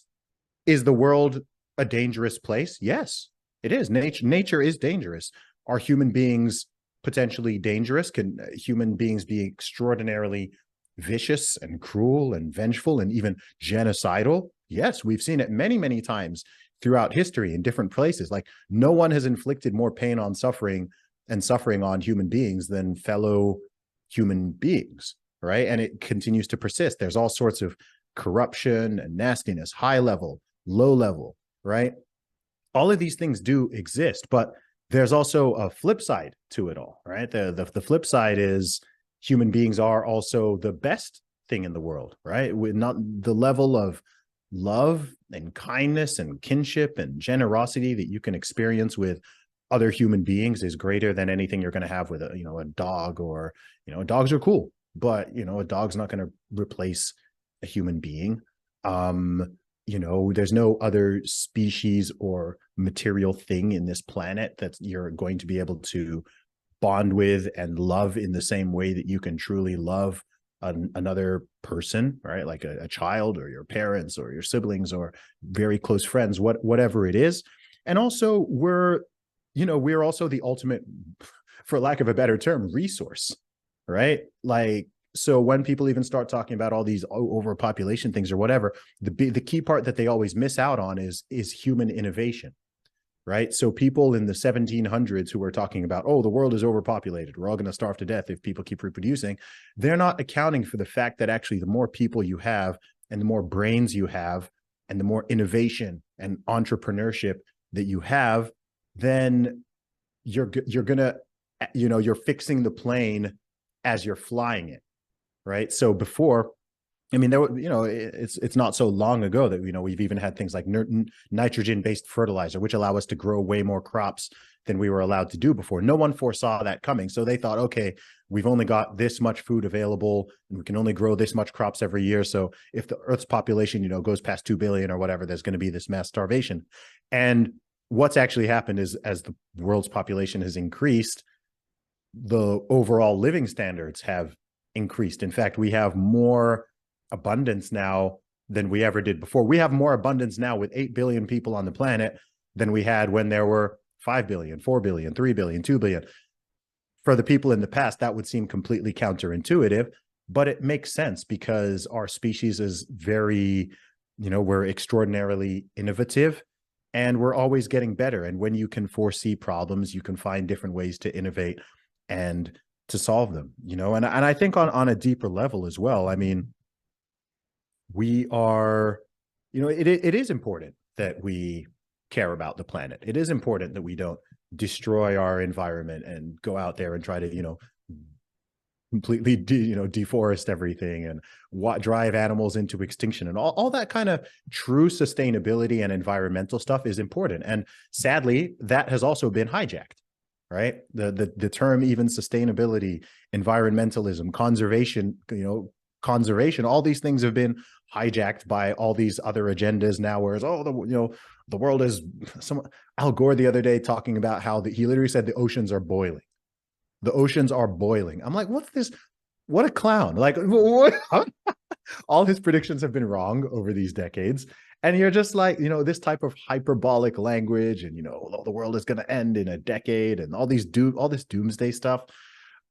the world a dangerous place? Yes, it is. Nature is dangerous. Are human beings potentially dangerous? Can human beings be extraordinarily vicious and cruel and vengeful and even genocidal? Yes, we've seen it many, many times throughout history in different places. Like, no one has inflicted more pain on suffering on human beings than fellow human beings, right? And it continues to persist. There's all sorts of corruption and nastiness, high level, low level, right? All of these things do exist, but there's also a flip side to it all, right? The flip side is human beings are also the best thing in the world, right? With not the level of love and kindness and kinship and generosity that you can experience with other human beings is greater than anything you're going to have with a dog, or, dogs are cool, but, a dog's not going to replace a human being. there's no other species or material thing in this planet that you're going to be able to bond with and love in the same way that you can truly love another person, right? Like a child or your parents or your siblings or very close friends, whatever it is. And also we're also the ultimate, for lack of a better term, resource, right? Like, so when people even start talking about all these overpopulation things or whatever, the key part that they always miss out on is human innovation, right? So people in the 1700s who were talking about, oh, the world is overpopulated, we're all going to starve to death if people keep reproducing, they're not accounting for the fact that actually the more people you have and the more brains you have and the more innovation and entrepreneurship that you have, then you're gonna, you're fixing the plane as you're flying it, right? So before, I mean, it's not so long ago that, we've even had things like nitrogen-based fertilizer, which allow us to grow way more crops than we were allowed to do before. No one foresaw that coming. So they thought, okay, we've only got this much food available and we can only grow this much crops every year. So if the Earth's population, goes past 2 billion or whatever, there's going to be this mass starvation. And what's actually happened is, as the world's population has increased, the overall living standards have increased. In fact, we have more abundance now than we ever did before. We have more abundance now with 8 billion people on the planet than we had when there were 5 billion, 4 billion, 3 billion, 2 billion. For the people in the past, that would seem completely counterintuitive, but it makes sense because our species is very, we're extraordinarily innovative and we're always getting better. And when you can foresee problems, you can find different ways to innovate and to solve them, and I think on a deeper level as well. I mean, we are, it is important that we care about the planet. It is important that we don't destroy our environment and go out there and try to, completely, deforest everything and drive animals into extinction, and all that kind of true sustainability and environmental stuff is important. And sadly, that has also been hijacked, right? The term, even sustainability, environmentalism, conservation, all these things have been hijacked by all these other agendas now, whereas, the world is, Al Gore the other day talking about how he literally said the oceans are boiling. The oceans are boiling. I'm like, what's this? What a clown. Like, what? All his predictions have been wrong over these decades. And you're just like, this type of hyperbolic language and, the world is going to end in a decade and all this doomsday stuff.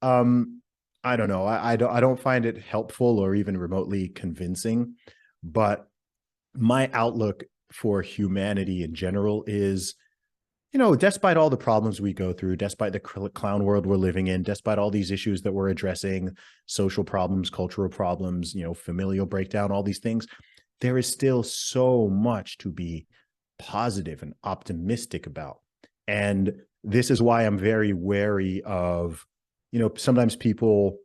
I don't know. I don't find it helpful or even remotely convincing, but my outlook for humanity in general is, despite all the problems we go through, despite the clown world we're living in, despite all these issues that we're addressing, social problems, cultural problems, familial breakdown, all these things, there is still so much to be positive and optimistic about. And this is why I'm very wary of, sometimes people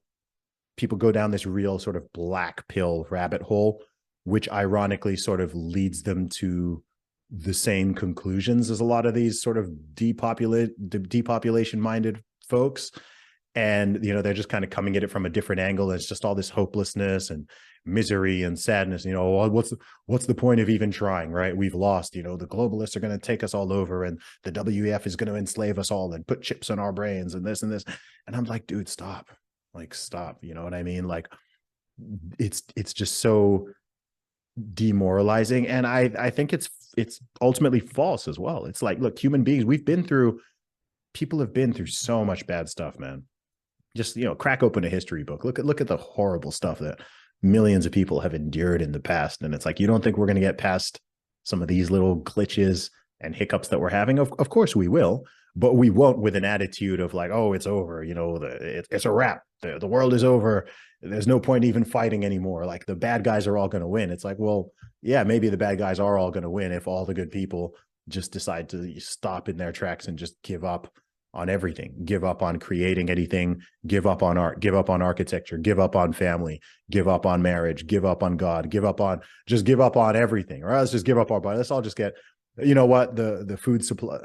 go down this real sort of black pill rabbit hole, which ironically sort of leads them to the same conclusions as a lot of these sort of depopulation minded folks. And, they're just kind of coming at it from a different angle. It's just all this hopelessness and misery and sadness. What's the point of even trying, right? We've lost, the globalists are going to take us all over and the WEF is going to enslave us all and put chips in our brains and this and this. And I'm like, dude, stop. Like, stop. You know what I mean? Like, it's just so demoralizing. And I think it's ultimately false as well. It's like, look, human beings, people have been through so much bad stuff, man. Just, crack open a history book. Look at the horrible stuff that millions of people have endured in the past. And it's like, you don't think we're going to get past some of these little glitches and hiccups that we're having? Of course we will, but we won't with an attitude of like, oh, it's over. It's a wrap. The world is over. There's no point even fighting anymore. Like, the bad guys are all going to win. It's like, well, yeah, maybe the bad guys are all going to win if all the good people just decide to stop in their tracks and just give up on everything, give up on creating anything, give up on art, give up on architecture, give up on family, give up on marriage, give up on God, give up on everything. Or let's just give up our body. Let's all just get, the food supply,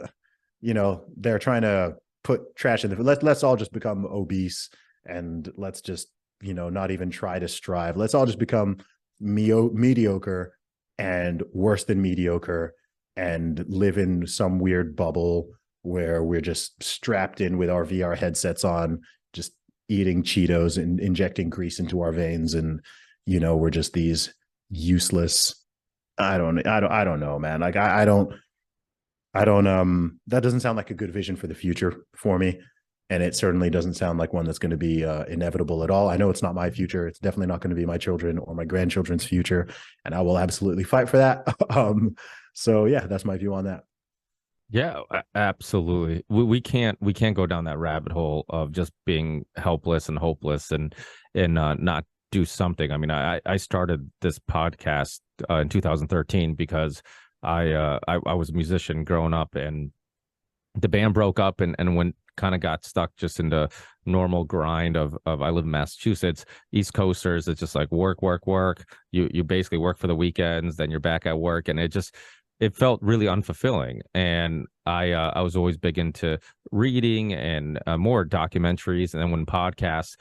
they're trying to put trash in the food. Let's all just become obese and let's just, not even try to strive. Let's all just become mediocre and worse than mediocre and live in some weird bubble where we're just strapped in with our VR headsets on, just eating Cheetos and injecting grease into our veins. And, we're just these useless. I don't know, man. Like, I don't, that doesn't sound like a good vision for the future for me. And it certainly doesn't sound like one that's going to be inevitable at all. I know it's not my future. It's definitely not going to be my children or my grandchildren's future. And I will absolutely fight for that. So yeah, that's my view on that. Yeah, absolutely. We can't go down that rabbit hole of just being helpless and hopeless and not do something. I mean, I started this podcast in 2013 because I was a musician growing up, and the band broke up and when kind of got stuck just in the normal grind of I live in Massachusetts, East Coasters. It's just like work. You basically work for the weekends, then you're back at work, and it felt really unfulfilling. And I was always big into reading and more documentaries. And then when podcasts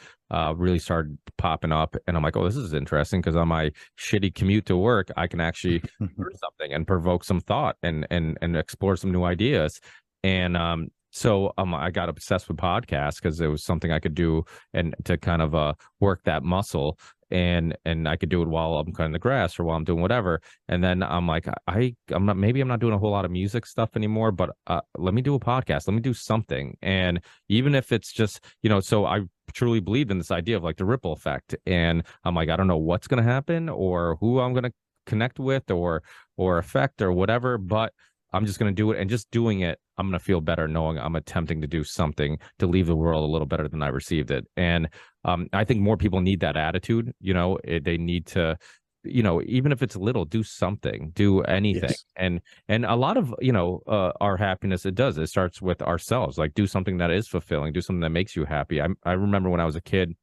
really started popping up, and I'm like, oh, this is interesting, because on my shitty commute to work, I can actually learn something and provoke some thought and explore some new ideas. And so I got obsessed with podcasts because it was something I could do and to kind of work that muscle. And I could do it while I'm cutting the grass or while I'm doing whatever. And then I'm like, I'm not doing a whole lot of music stuff anymore, but let me do a podcast. Let me do something. And even if it's just, so I truly believed in this idea of like the ripple effect. And I'm like, I don't know what's going to happen or who I'm going to connect with or affect or whatever, but I'm just going to do it. And just doing it, I'm going to feel better knowing I'm attempting to do something to leave the world a little better than I received it. And I think more people need that attitude. They need to, even if it's little, do something, do anything. Yes. And a lot of, our happiness, it starts with ourselves. Like, do something that is fulfilling, do something that makes you happy. I remember when I was a kid,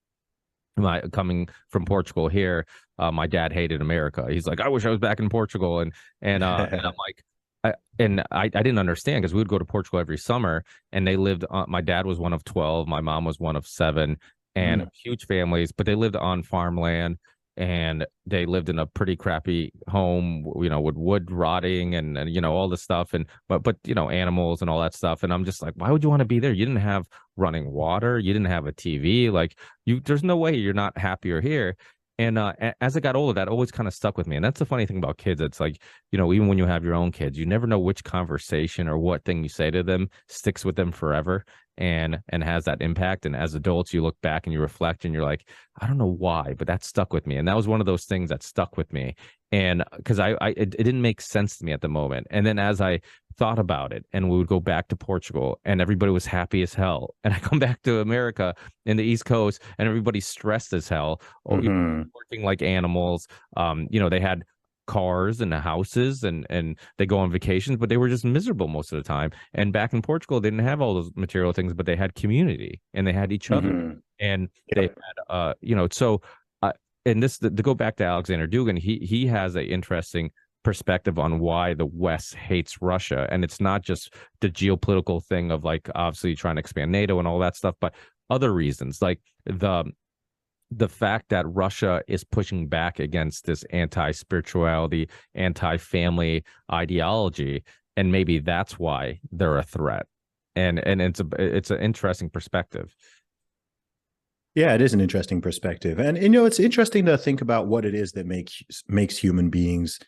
coming from Portugal here, my dad hated America. He's like, I wish I was back in Portugal. And I'm like, I didn't understand, because we would go to Portugal every summer, and they lived my dad was one of 12, my mom was one of 7, and huge families, but they lived on farmland, and they lived in a pretty crappy home, with wood rotting and all this stuff, and but animals and all that stuff. And I'm just like, why would you want to be there? You didn't have running water, you didn't have a TV, like there's no way you're not happier here. And as I got older, that always kind of stuck with me. And that's the funny thing about kids. It's like, even when you have your own kids, you never know which conversation or what thing you say to them sticks with them forever and has that impact. And as adults, you look back and you reflect and you're like, I don't know why, but that stuck with me. And that was one of those things that stuck with me. And because it didn't make sense to me at the moment. And then as I thought about it, and we would go back to Portugal and everybody was happy as hell, and I come back to America in the East Coast and everybody's stressed as hell, or working like animals. They had cars and houses and they go on vacations, but they were just miserable most of the time. And back in Portugal, they didn't have all those material things, but they had community and they had each other, and they had so and this to go back to Alexander Dugin, he has an interesting perspective on why the West hates Russia. And it's not just the geopolitical thing of like obviously trying to expand NATO and all that stuff, but other reasons, like the fact that Russia is pushing back against this anti-spirituality, anti-family ideology, and maybe that's why they're a threat. And it's an interesting perspective. Yeah, it is an interesting perspective. And it's interesting to think about what it is that makes human beings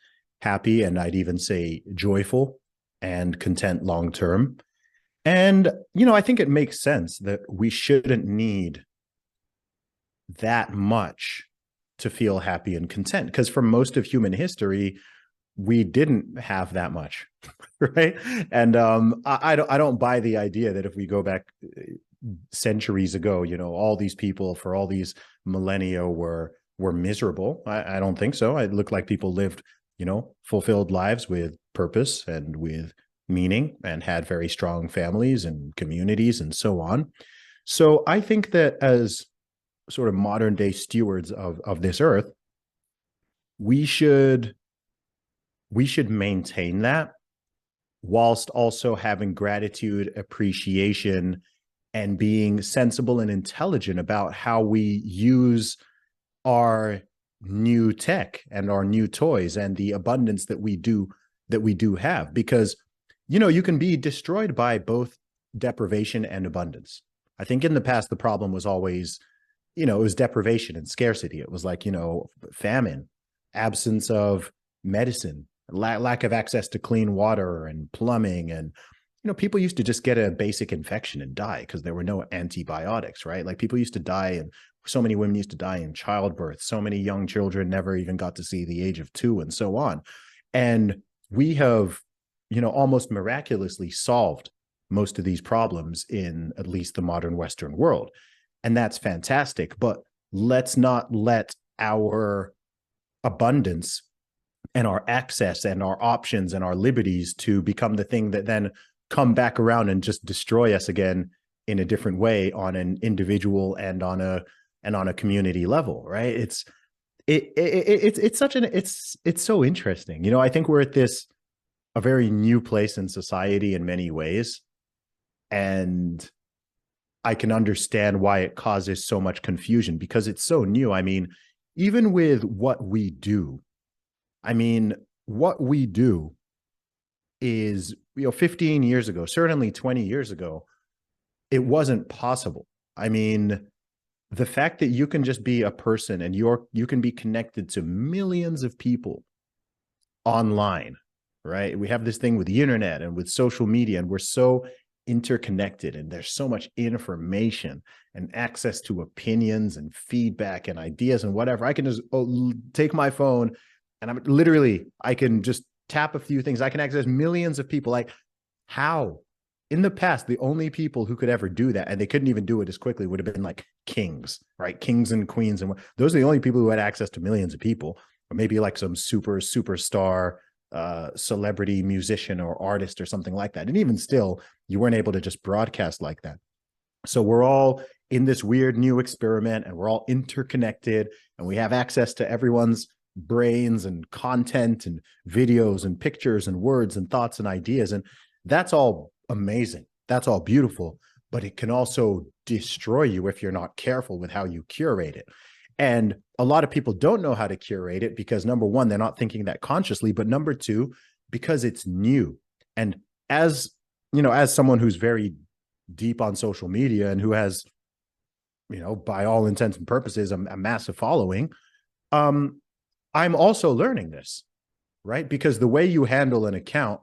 happy, and I'd even say joyful and content long term. And I think it makes sense that we shouldn't need that much to feel happy and content, because for most of human history we didn't have that much, right? And I don't buy the idea that if we go back centuries ago, all these people for all these millennia were miserable. I don't think so. It looked like people lived fulfilled lives with purpose and with meaning, and had very strong families and communities and so on. So I think that as sort of modern day stewards of this earth, we should maintain that, whilst also having gratitude, appreciation, and being sensible and intelligent about how we use our new tech and our new toys and the abundance that we do have, because you can be destroyed by both deprivation and abundance. I think in the past the problem was always, it was deprivation and scarcity. It was like, famine, absence of medicine, lack of access to clean water and plumbing. And people used to just get a basic infection and die because there were no antibiotics, right? Like people used to die, and so many women used to die in childbirth. So many young children never even got to see the age of 2, and so on. And we have, almost miraculously solved most of these problems in at least the modern Western world. And that's fantastic. But let's not let our abundance and our access and our options and our liberties to become the thing that then come back around and just destroy us again in a different way on an individual and on a community level, right? It's so interesting. I think we're at a very new place in society in many ways, and I can understand why it causes so much confusion because it's so new. I mean, even with what we do, is, 15 years ago, certainly 20 years ago, it wasn't possible. I mean, the fact that you can just be a person and you can be connected to millions of people online, right? We have this thing with the internet and with social media, and we're so interconnected, and there's so much information and access to opinions and feedback and ideas and whatever. I can just take my phone and I can just tap a few things. I can access millions of people. Like, how? In the past, the only people who could ever do that, and they couldn't even do it as quickly, would have been like kings, right? Kings and queens. And those are the only people who had access to millions of people, or maybe like some superstar celebrity musician or artist or something like that. And even still, you weren't able to just broadcast like that. So we're all in this weird new experiment, and we're all interconnected, and we have access to everyone's brains and content and videos and pictures and words and thoughts and ideas. And that's all amazing. That's all beautiful, but it can also destroy you if you're not careful with how you curate it. And a lot of people don't know how to curate it because, number one, they're not thinking that consciously, but number two, because it's new. And as someone who's very deep on social media and who has, by all intents and purposes, a massive following, I'm also learning this, right? Because the way you handle an account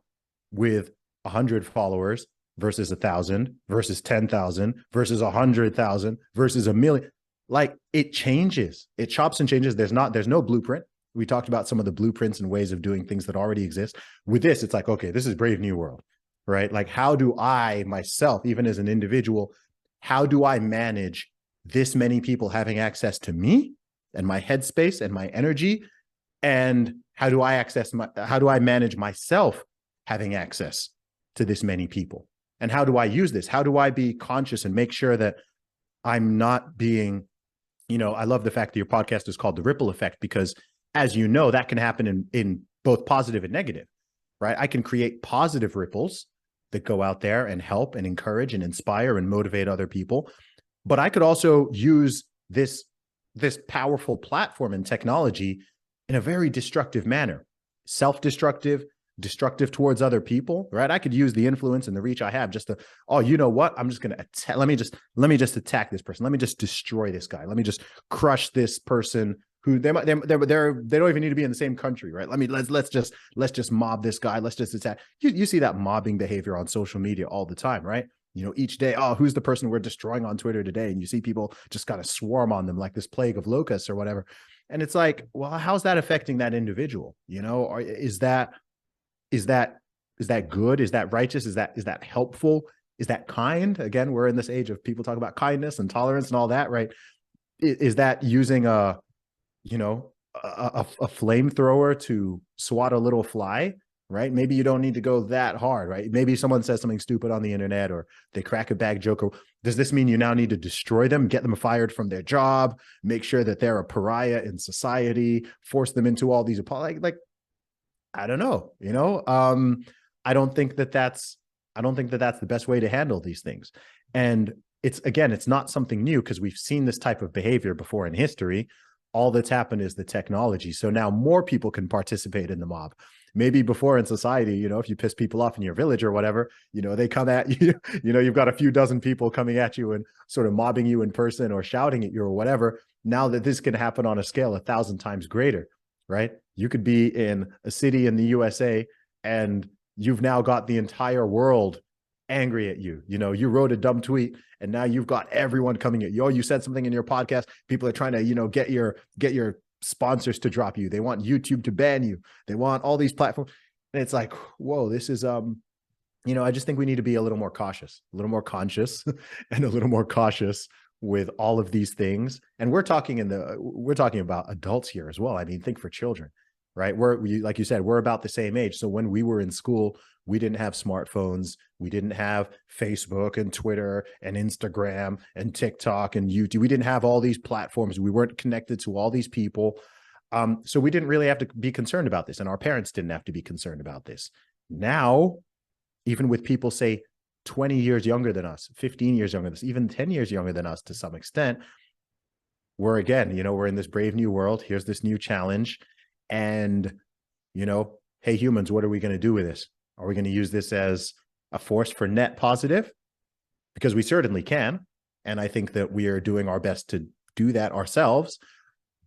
with 100 followers versus 1,000 versus 10,000 versus 100,000 versus 1,000,000, like, it changes. It chops and changes. There's no blueprint. We talked about some of the blueprints and ways of doing things that already exist. With this, it's like, okay, this is Brave New World, right? Like, how do I myself, even as an individual, how do I manage this many people having access to me and my headspace and my energy? And how do I manage myself having access to this many people? And how do I use this? How do I be conscious and make sure that I'm not being, I love the fact that your podcast is called The Ripple Effect, because as you know, that can happen in both positive and negative, right? I can create positive ripples that go out there and help and encourage and inspire and motivate other people. But I could also use this powerful platform and technology in a very destructive manner, self-destructive, destructive towards other people, right? I could use the influence and the reach I have just to, oh, you know what? I'm just going to attack. Let me just attack this person. Let me just destroy this guy. Let me just crush this person who they don't even need to be in the same country, right? Let's just mob this guy. Let's just attack. You see that mobbing behavior on social media all the time, right? Each day, oh, who's the person we're destroying on Twitter today? And you see people just kind of swarm on them like this plague of locusts or whatever. And it's like, well, how's that affecting that individual? Or is that good? Is that righteous? Is that helpful? Is that kind? Again, we're in this age of people talk about kindness and tolerance and all that, right? Is that using a flamethrower to swat a little fly, right? Maybe you don't need to go that hard, right? Maybe someone says something stupid on the internet, or they crack a bad joke. Or does this mean you now need to destroy them, get them fired from their job, make sure that they're a pariah in society, force them into all these like I don't know, I don't think that that's the best way to handle these things. And it's not something new, because we've seen this type of behavior before in history. all that's happened is the technology. So now more people can participate in the mob. Maybe before in society, if you piss people off in your village or whatever, they come at you, you've got a few dozen people coming at you and sort of mobbing you in person or shouting at you or whatever. Now that this can happen on a scale 1,000 times greater, right? You could be in a city in the USA and you've now got the entire world angry at you. You wrote a dumb tweet and now you've got everyone coming at you. Oh, you said something in your podcast. People are trying to, get your sponsors to drop you. They want YouTube to ban you. They want all these platforms. And it's like, whoa, this is, I just think we need to be a little more cautious, a little more conscious and a little more cautious with all of these things. And we're talking about adults here as well. I mean, think for children, right? Like you said, we're about the same age. So when we were in school, we didn't have smartphones. We didn't have Facebook and Twitter and Instagram and TikTok and YouTube. We didn't have all these platforms. We weren't connected to all these people. So we didn't really have to be concerned about this. And our parents didn't have to be concerned about this. Now, even with people, say, 20 years younger than us, 15 years younger than us, even 10 years younger than us to some extent, we're in this brave new world. Here's this new challenge. And, hey, humans, what are we going to do with this? Are we going to use this as a force for net positive? Because we certainly can. And I think that we are doing our best to do that ourselves.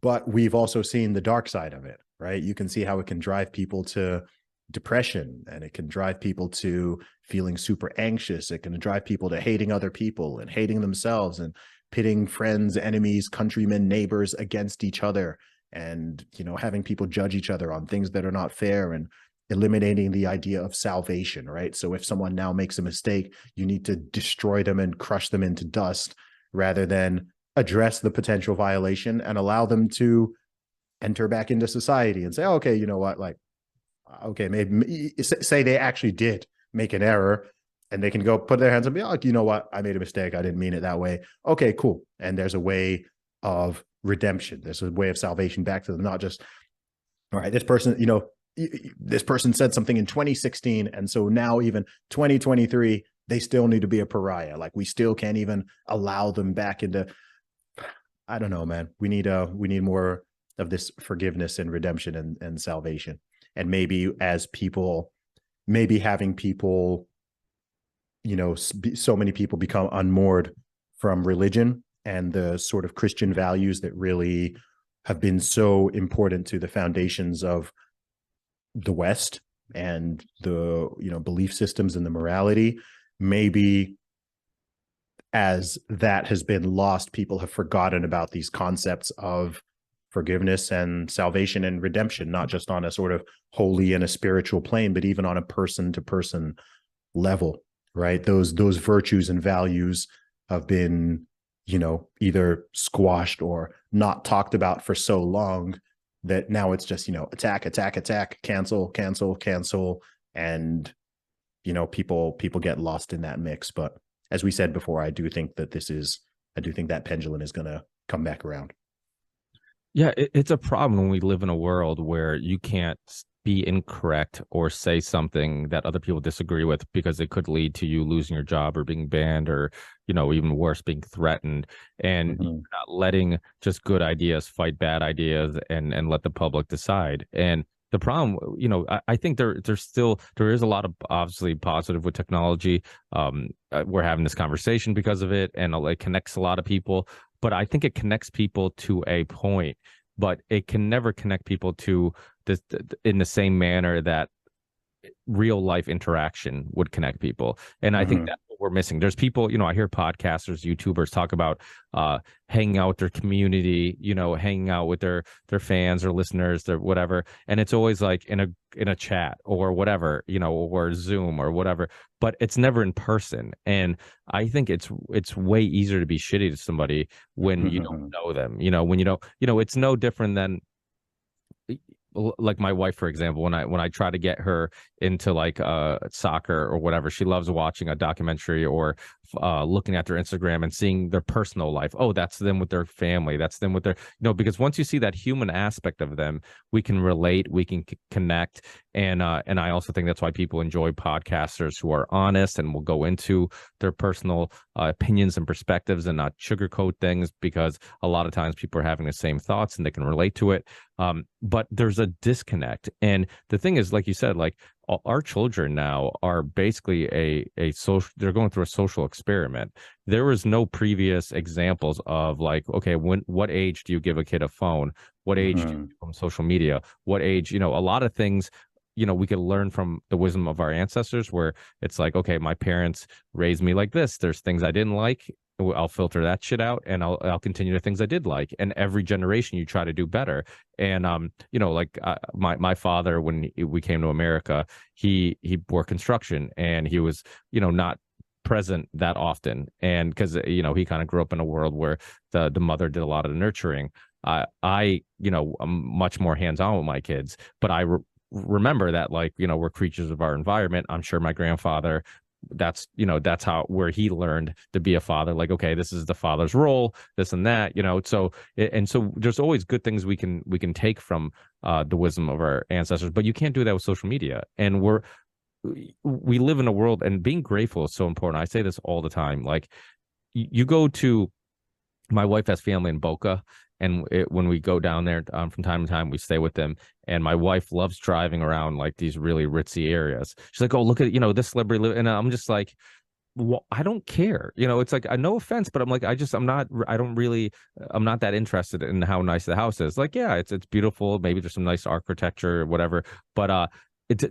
But we've also seen the dark side of it, right? You can see how it can drive people to depression, and it can drive people to feeling super anxious. It can drive people to hating other people and hating themselves and pitting friends, enemies, countrymen, neighbors against each other, and having people judge each other on things that are not fair, and eliminating the idea of salvation, right? So if someone now makes a mistake, you need to destroy them and crush them into dust rather than address the potential violation and allow them to enter back into society and say, oh, okay, you know what, like, okay, maybe say they actually did make an error, and they can go put their hands up and be like, you know what, I made a mistake. I didn't mean it that way. Okay, cool. And there's a way of redemption. There's a way of salvation back to them, not just, all right, this person, this person said something in 2016. And so now even 2023, they still need to be a pariah. Like, we still can't even allow them back into, I don't know, man. We need more of this forgiveness and redemption and salvation. And maybe as people, maybe having people, so many people become unmoored from religion and the sort of Christian values that really have been so important to the foundations of the West and the, belief systems and the morality. Maybe as that has been lost, people have forgotten about these concepts of forgiveness and salvation and redemption, not just on a sort of holy and a spiritual plane, but even on a person-to-person level, right? Those virtues and values have been, either squashed or not talked about for so long that now it's just, attack, cancel. And, people get lost in that mix. But as we said before, I do think that pendulum is going to come back around. Yeah, it's a problem when we live in a world where you can't be incorrect or say something that other people disagree with, because it could lead to you losing your job or being banned, or, even worse, being threatened. And you're not letting just good ideas fight bad ideas and let the public decide. And the problem, I think there is a lot of obviously positive with technology. We're having this conversation because of it, and it connects a lot of people. But I think it connects people to a point, but it can never connect people to this in the same manner that real life interaction would connect people. And I think that's what we're missing. There's people, I hear podcasters, YouTubers talk about hanging out with their community, hanging out with their fans or listeners, their whatever. And it's always like in a chat or whatever, or Zoom or whatever, but it's never in person. And I think it's way easier to be shitty to somebody when you don't know them, when you don't, it's no different than, like my wife, for example, when I try to get her into like soccer or whatever, she loves watching a documentary or looking at their Instagram and seeing their personal life. Oh, that's them with their family. That's them with their, because once you see that human aspect of them, we can relate, we can connect. And I also think that's why people enjoy podcasters who are honest and will go into their personal opinions and perspectives and not sugarcoat things, because a lot of times people are having the same thoughts and they can relate to it. But there's a disconnect. And the thing is, like you said, like our children now are basically a social, they're going through a social experiment. There was no previous examples of like, okay, what age do you give a kid a phone? What age do you give them social media? What age, a lot of things, we could learn from the wisdom of our ancestors, where it's like, okay, my parents raised me like this. There's things I didn't like. I'll filter that shit out, and I'll continue the things I did like. And every generation you try to do better. And like my father, when we came to America, he worked construction, and he was not present that often, and because he kind of grew up in a world where the mother did a lot of the nurturing. I'm much more hands-on with my kids, but I remember that, like, we're creatures of our environment. I'm sure my grandfather, that's where he learned to be a father. Like, okay, this is the father's role, this and that, so there's always good things we can take from the wisdom of our ancestors, but you can't do that with social media. And we live in a world, and being grateful is so important. I say this all the time. Like, you go to, my wife has family in Boca, and when we go down there from time to time, we stay with them. And my wife loves driving around like these really ritzy areas. She's like, "Oh, look at this celebrity," and I'm just like, well, I don't care. It's like, no offense, but I'm like, I'm not that interested in how nice the house is. Like, yeah, it's beautiful. Maybe there's some nice architecture or whatever. But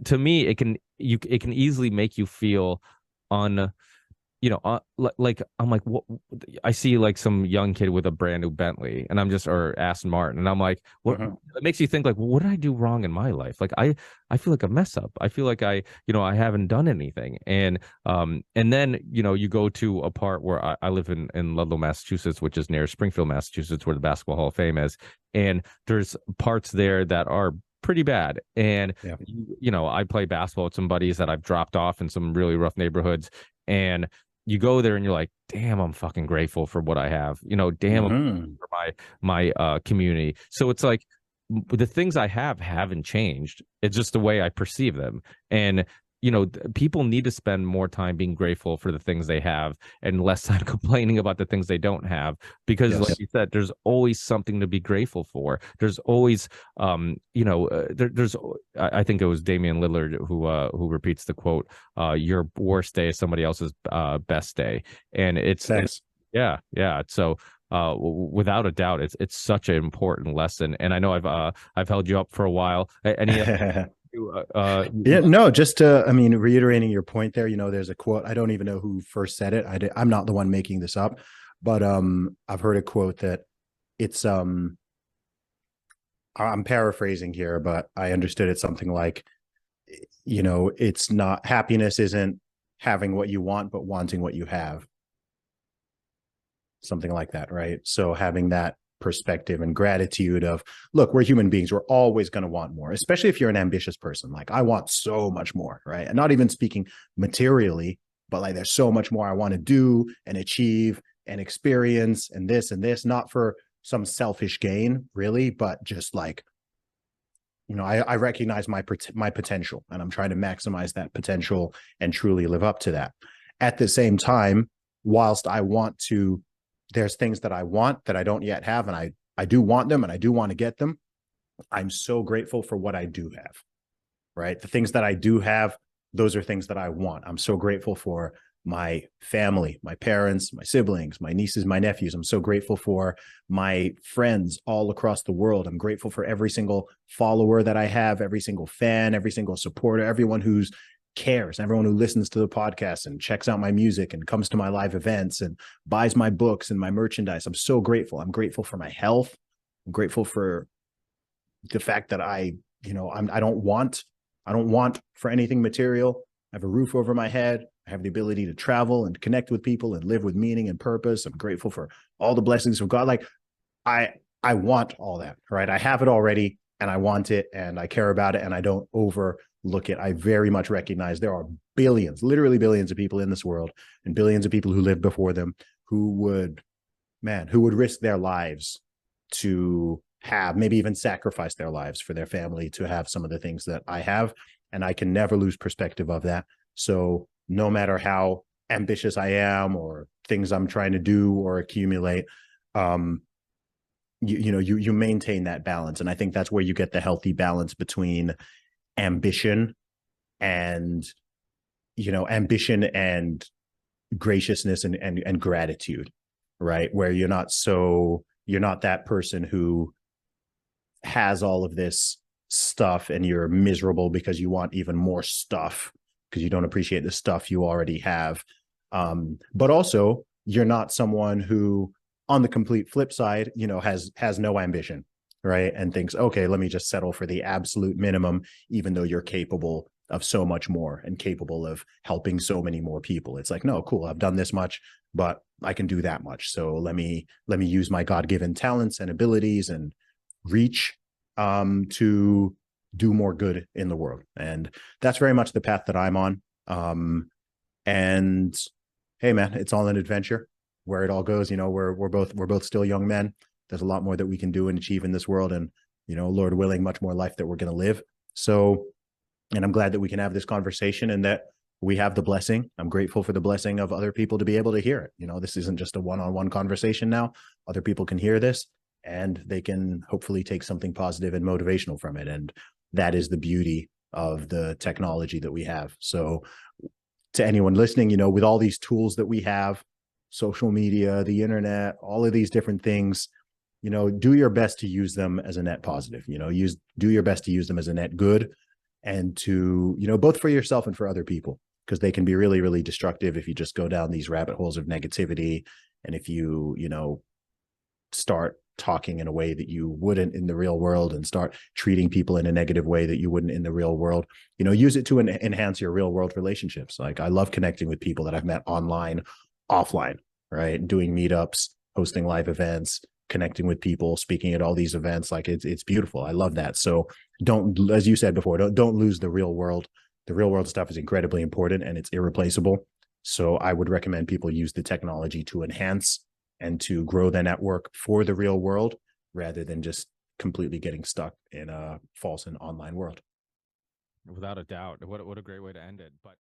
to me, it can easily make you feel like, I'm like, what? I see like some young kid with a brand new Bentley, and or Aston Martin, and I'm like, what? It makes you think, like, well, what did I do wrong in my life? Like, I feel like a mess up. I feel like I haven't done anything. And then you go to a part where I live in Ludlow, Massachusetts, which is near Springfield, Massachusetts, where the Basketball Hall of Fame is, and there's parts there that are pretty bad. And I play basketball with some buddies that I've dropped off in some really rough neighborhoods, and you go there and you're like, damn, I'm fucking grateful for what I have. Damn, I'm for my community. So it's like, the things I haven't changed. It's just the way I perceive them. And people need to spend more time being grateful for the things they have and less time complaining about the things they don't have, because like you said, there's always something to be grateful for. There's always there's I think it was Damian Lillard who repeats the quote, your worst day is somebody else's best day. And it's yeah. So without a doubt, it's such an important lesson. And I know I've held you up for a while. Just reiterating your point there, there's a quote. I don't even know who first said it. I'm not the one making this up, but I've heard a quote that it's I'm paraphrasing here, but I understood it something like, it's not, happiness isn't having what you want, but wanting what you have. Something like that, right? So having that perspective and gratitude of, look, we're human beings, we're always going to want more, especially if you're an ambitious person. Like, I want so much more, right? And not even speaking materially, but like, there's so much more I want to do and achieve and experience and this, not for some selfish gain really, but just like, I recognize my potential, and I'm trying to maximize that potential and truly live up to that. At the same time, whilst I want to, there's things that I want that I don't yet have, and I do want them and I do want to get them. I'm so grateful for what I do have, right? The things that I do have, those are things that I want. I'm so grateful for my family, my parents, my siblings, my nieces, my nephews. I'm so grateful for my friends all across the world. I'm grateful for every single follower that I have, every single fan, every single supporter, everyone who's cares, everyone who listens to the podcast and checks out my music and comes to my live events and buys my books and my merchandise. I'm so grateful. I'm grateful for my health. I'm grateful for the fact that I don't want for anything material. I have a roof over my head. I have the ability to travel and connect with people and live with meaning and purpose. I'm grateful for all the blessings of God. Like, I want all that, right? I have it already. and I want it and I care about it and I don't overlook it. I very much recognize there are billions, literally billions of people in this world and billions of people who lived before them who would risk their lives to have, maybe even sacrifice their lives for their family to have some of the things that I have. And I can never lose perspective of that. So no matter how ambitious I am or things I'm trying to do or accumulate, you maintain that balance. And I think that's where you get the healthy balance between ambition and graciousness and gratitude, right? Where you're not that person who has all of this stuff and you're miserable because you want even more stuff because you don't appreciate the stuff you already have. But also you're not someone who, on the complete flip side, has no ambition, right? And thinks, okay, let me just settle for the absolute minimum, even though you're capable of so much more and capable of helping so many more people. It's like, no, cool, I've done this much, but I can do that much. So let me use my God-given talents and abilities and reach to do more good in the world. And that's very much the path that I'm on. And hey, man, it's all an adventure. Where it all goes, we're both still young men. There's a lot more that we can do and achieve in this world, and Lord willing, much more life that we're going to live. So, and I'm glad that we can have this conversation and that we have the blessing. I'm grateful for the blessing of other people to be able to hear it. This isn't just a one-on-one conversation now. Other people can hear this and they can hopefully take something positive and motivational from it. And that is the beauty of the technology that we have. So to anyone listening, with all these tools that we have, social media, the internet, all of these different things, do your best to use them as a net positive, do your best to use them as a net good, and to, both for yourself and for other people, because they can be really, really destructive if you just go down these rabbit holes of negativity. And if you, start talking in a way that you wouldn't in the real world and start treating people in a negative way that you wouldn't in the real world, use it to enhance your real world relationships. Like, I love connecting with people that I've met online, offline, right? Doing meetups, hosting live events, connecting with people, speaking at all these events. Like, it's beautiful. I love that. So don't, as you said before, don't lose the real world. The real world stuff is incredibly important and it's irreplaceable. So I would recommend people use the technology to enhance and to grow their network for the real world, rather than just completely getting stuck in a false and online world. Without a doubt. What a great way to end it. But